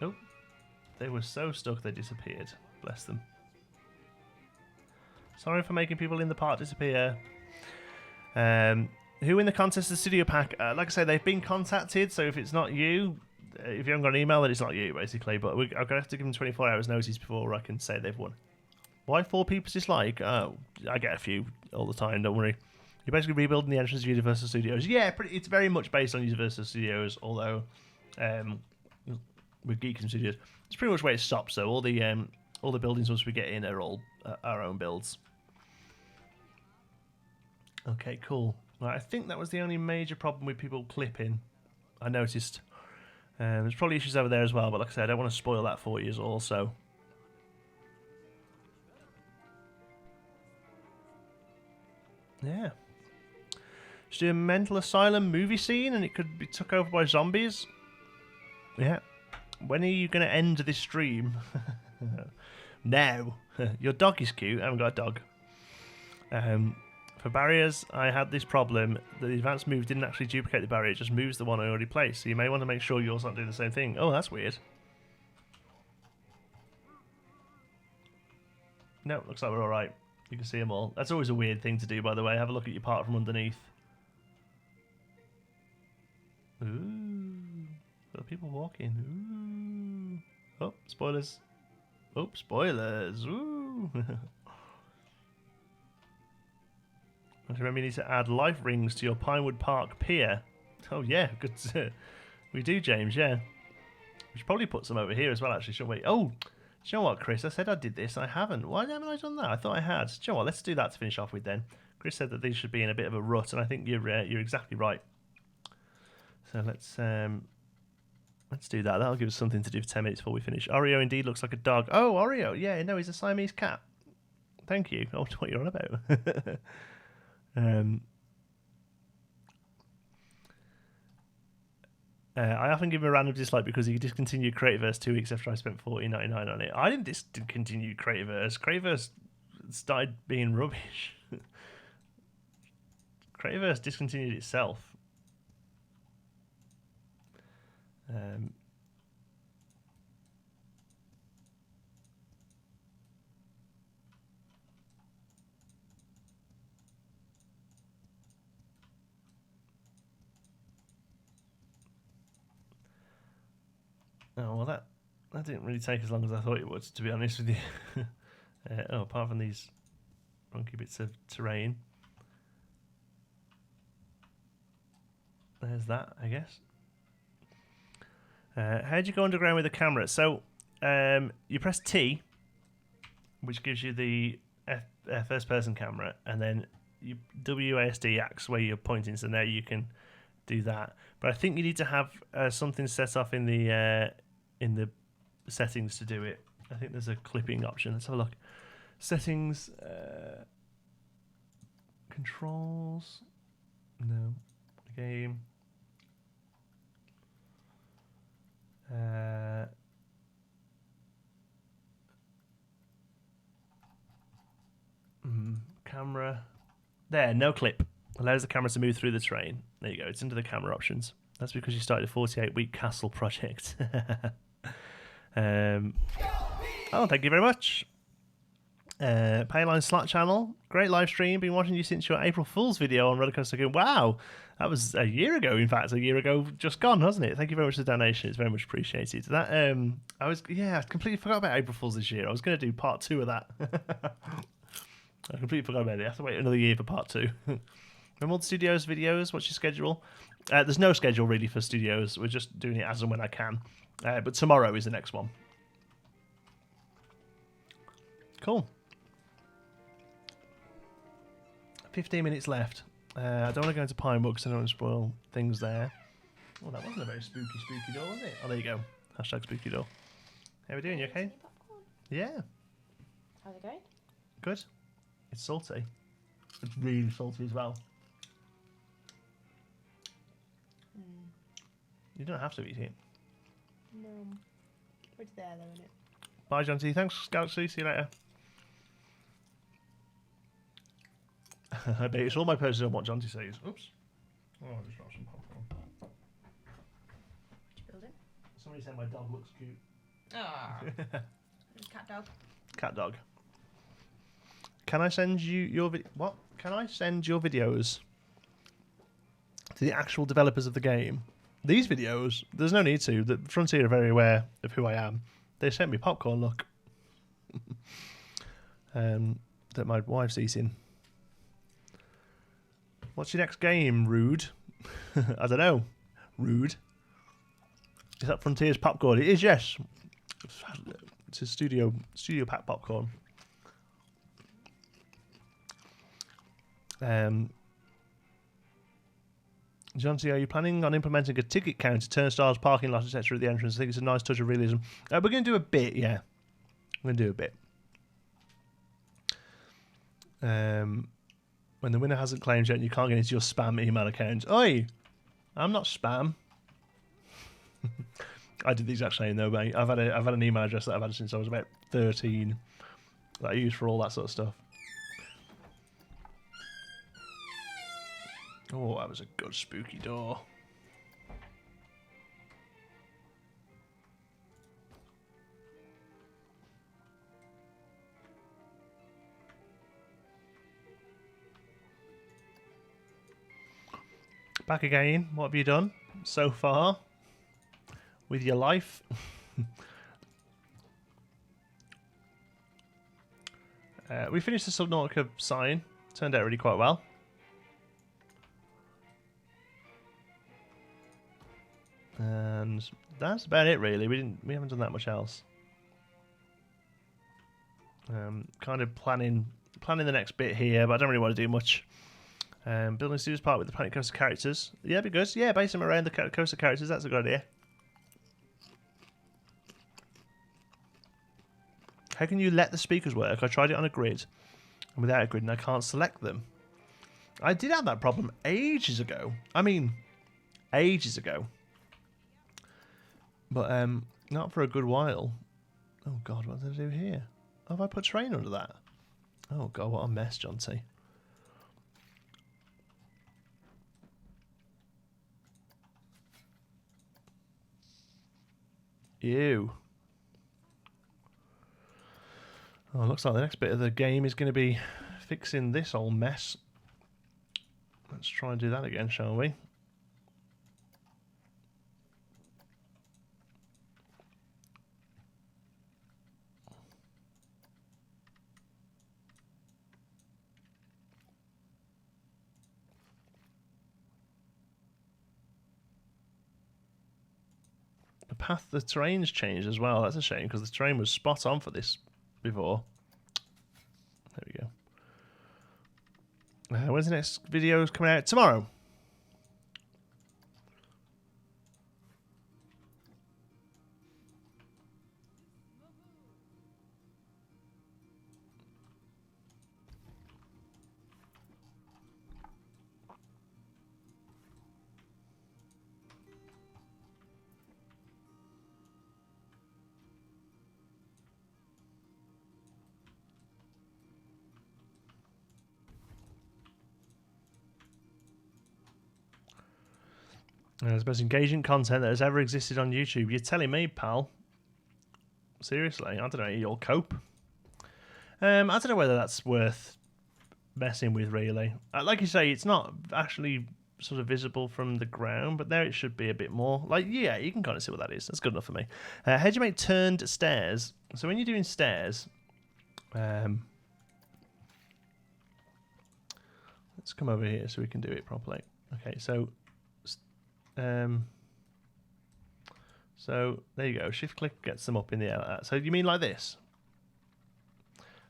A: Oh, they were so stuck they disappeared. Bless them. Sorry for making people in the park disappear. Who in the contest of the Studio Pack? Like I say, they've been contacted, so if it's not you, if you haven't got an email, then it's not you, basically. But I'm going to have to give them 24 hours notice before I can say they've won. Why 4 people's dislike? Oh, I get a few all the time, don't worry. You're basically rebuilding the entrance of Universal Studios. Yeah, it's very much based on Universal Studios, although with Geekism Studios, it's pretty much where it stops. So all the buildings once we get in are all our own builds. Okay, cool. Right, I think that was the only major problem with people clipping, I noticed. There's probably issues over there as well, but like I said, I don't want to spoil that for you also. Yeah. Just do a mental asylum movie scene and it could be took over by zombies. Yeah. When are you going to end this stream? Now. Your dog is cute. I haven't got a dog. For barriers, I had this problem. The advanced move didn't actually duplicate the barrier, it just moves the one I already placed. So you may want to make sure yours not doing the same thing. Oh, that's weird. No, looks like we're alright. You can see them all. That's always a weird thing to do, by the way. Have a look at your part from underneath. Ooh. There are people walking. Ooh. Oh, spoilers. Oh, spoilers. Ooh. Remember, you need to add life rings to your Pinewood Park pier. Oh, yeah, good. We do, James, yeah. We should probably put some over here as well, actually, shouldn't we? Oh, do you know what, Chris? I said I did this. I haven't. Why haven't I done that? I thought I had. Do you know what? Let's do that to finish off with then. Chris said that these should be in a bit of a rut, and I think you're exactly right. So let's do that. That'll give us something to do for 10 minutes before we finish. Oreo indeed looks like a dog. Oh, Oreo. Yeah, no, he's a Siamese cat. Thank you. I wonder what you're on about. I often give him a random dislike because he discontinued Creativerse 2 weeks after I spent $14.99 on it. I didn't discontinue Creativerse. Creativerse started being rubbish. Creativerse discontinued itself. Oh, well, that didn't really take as long as I thought it would, to be honest with you. Apart from these funky bits of terrain. There's that, I guess. How'd you go underground with the camera? So, you press T, which gives you the first-person camera, and then you WASD acts where you're pointing, so now you can do that. But I think you need to have something set off in the settings to do it. I think there's a clipping option. Let's have a look. Settings, Controls. No. Game. Camera. There, no clip. Allows the camera to move through the terrain. There you go. It's into the camera options. That's because you started a 48-week castle project. Oh, thank you very much. Payline Slack channel. Great live stream. Been watching you since your April Fool's video on Rollercoaster Tycoon. Wow. That was a year ago, in fact. A year ago just gone, hasn't it? Thank you very much for the donation. It's very much appreciated. That I completely forgot about April Fool's this year. I was going to do part 2 of that. I completely forgot about it. I have to wait another year for part 2. Remember all the studios videos? What's your schedule? There's no schedule really for studios. We're just doing it as and when I can. But tomorrow is the next one. Cool. 15 minutes left. I don't want to go into Pinewood because I don't want to spoil things there. Oh, that wasn't a very spooky door, was it? Oh, there you go. Hashtag spooky door. How are we doing? You okay? Yeah.
B: How's it going?
A: Good. It's salty. It's really salty as well. You don't have to eat it.
B: No. It's there though, isn't it?
A: Bye, John T. Thanks, Galaxy. See you later. I bet it's all my posts on what John T says. Oops. Oh, I just dropped some popcorn.
B: What you building?
A: Somebody said my dog looks cute.
B: Ah. Cat dog.
A: Cat dog. Can I send you your what? Can I send your videos to the actual developers of the game? These videos, there's no need to. The Frontier are very aware of who I am. They sent me popcorn, look. That my wife's eating. What's your next game, Rude? I don't know. Rude. Is that Frontier's popcorn? It is, yes. It's a studio pack popcorn. John C, are you planning on implementing a ticket counter, turnstiles, parking lot, etc. at the entrance? I think it's a nice touch of realism. We're going to do a bit, yeah. We're going to do a bit. When the winner hasn't claimed yet, you can't get into your spam email account. Oi! I'm not spam. I did the exact same though, mate. I've had an email address that I've had since I was about 13 that I use for all that sort of stuff. Oh, that was a good spooky door. Back again. What have you done so far with your life? We finished the Subnautica sign. Turned out really quite well. And that's about it, really. We haven't done that much else. Kind of planning the next bit here, but I don't really want to do much. Building a studios park with the Planet Coaster characters. Yeah, be good. Yeah, base them around the coaster characters. That's a good idea. How can you let the speakers work? I tried it on a grid and without a grid, and I can't select them. I did have that problem ages ago. I mean, ages ago. But not for a good while. Oh God, what did I do here? Oh, have I put train under that? Oh God, what a mess, John T. Ew. Oh, looks like the next bit of the game is going to be fixing this old mess. Let's try and do that again, shall we? The terrain's changed as well. That's a shame because the terrain was spot on for this before. There we go. When's the next video coming out? Tomorrow. It's the most engaging content that has ever existed on YouTube. You're telling me, pal? Seriously, I don't know. You'll cope. I don't know whether that's worth messing with, really. Like you say, it's not actually sort of visible from the ground, but there it should be a bit more. Like, yeah, you can kind of see what that is. That's good enough for me. How do you make turned stairs? So when you're doing stairs, let's come over here so we can do it properly. Okay, so there you go. Shift click gets them up in the air. So you mean like this?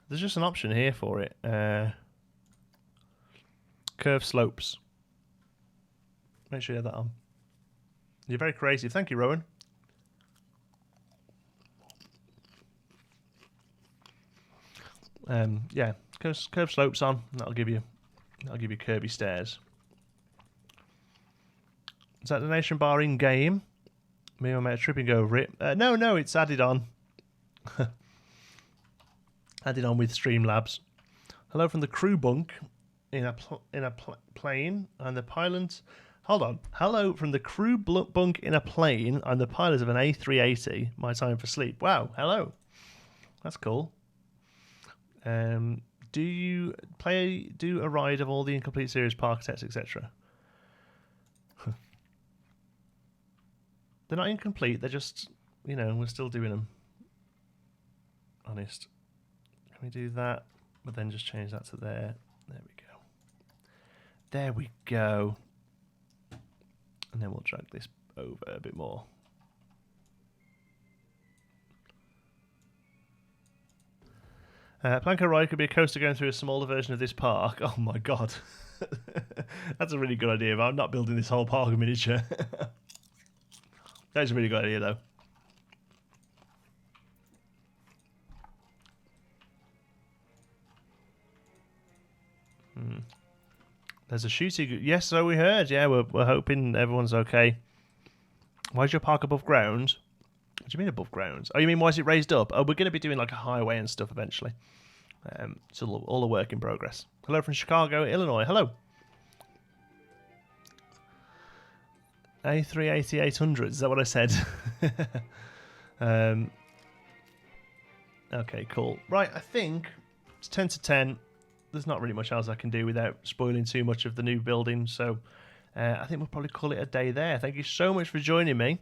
A: There's just an option here for it. Curve slopes. Make sure you have that on. You're very creative. Thank you, Rowan. Yeah, curve slopes on. That'll give you curvy stairs. Is that the nation bar in game? Me and my mate are tripping over it. No, it's added on. Added on with Streamlabs. Hello from the crew bunk in a plane and the pilot. Hold on. Hello from the crew bunk in a plane. I'm the pilot of an A380. My time for sleep. Wow. Hello. That's cool. Do you do a ride of all the incomplete series, park tests, etc.? They're not incomplete. They're just, we're still doing them. Honest. Can we do that? But then just change that to there. There we go. There we go. And then we'll drag this over a bit more. Planko ride could be a coaster going through a smaller version of this park. Oh my god. That's a really good idea, but I'm not building this whole park in miniature. That's a really good idea, though. There's a shooting. Yes, so we heard. Yeah, we're hoping everyone's okay. Why is your park above ground? What do you mean above ground? Oh, you mean why is it raised up? Oh, we're going to be doing like a highway and stuff eventually. So all a work in progress. Hello from Chicago, Illinois. Hello. A380-800. Is that what I said? Okay, cool. Right, I think it's 10 to 10. There's not really much else I can do without spoiling too much of the new building. So I think we'll probably call it a day there. Thank you so much for joining me.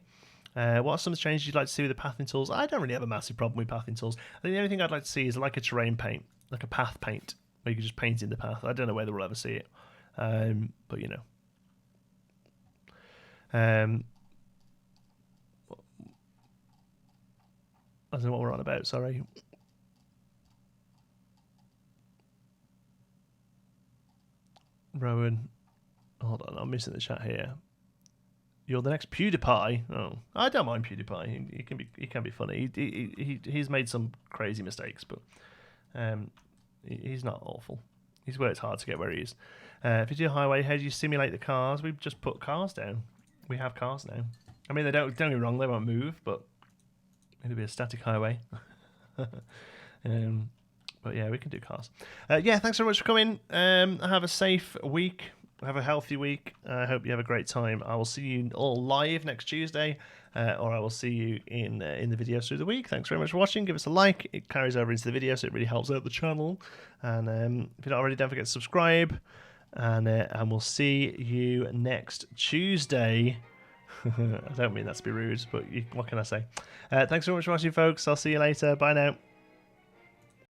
A: What are some changes you'd like to see with the pathing tools? I don't really have a massive problem with pathing tools. I think the only thing I'd like to see is like a terrain paint, like a path paint, where you can just paint in the path. I don't know whether we'll ever see it, but I don't know what we're on about. Sorry. Rowan, hold on, I'm missing the chat here. You're the next PewDiePie. Oh, I don't mind PewDiePie. He can be funny. He's made some crazy mistakes, but he's not awful. He's worked hard to get where he is. If you do a highway, how do you simulate the cars? We've just put cars down. We have cars now. I mean, don't get me wrong, they won't move, but it'll be a static highway. But yeah, we can do cars. Yeah, thanks very much for coming. Have a safe week. Have a healthy week. I hope you have a great time. I will see you all live next Tuesday, or I will see you in the videos through the week. Thanks very much for watching. Give us a like. It carries over into the video, so it really helps out the channel. And if you're not already, don't forget to subscribe. And we'll see you next Tuesday. I don't mean that to be rude, but what can I say? Thanks very much for watching, folks. I'll see you later. Bye now.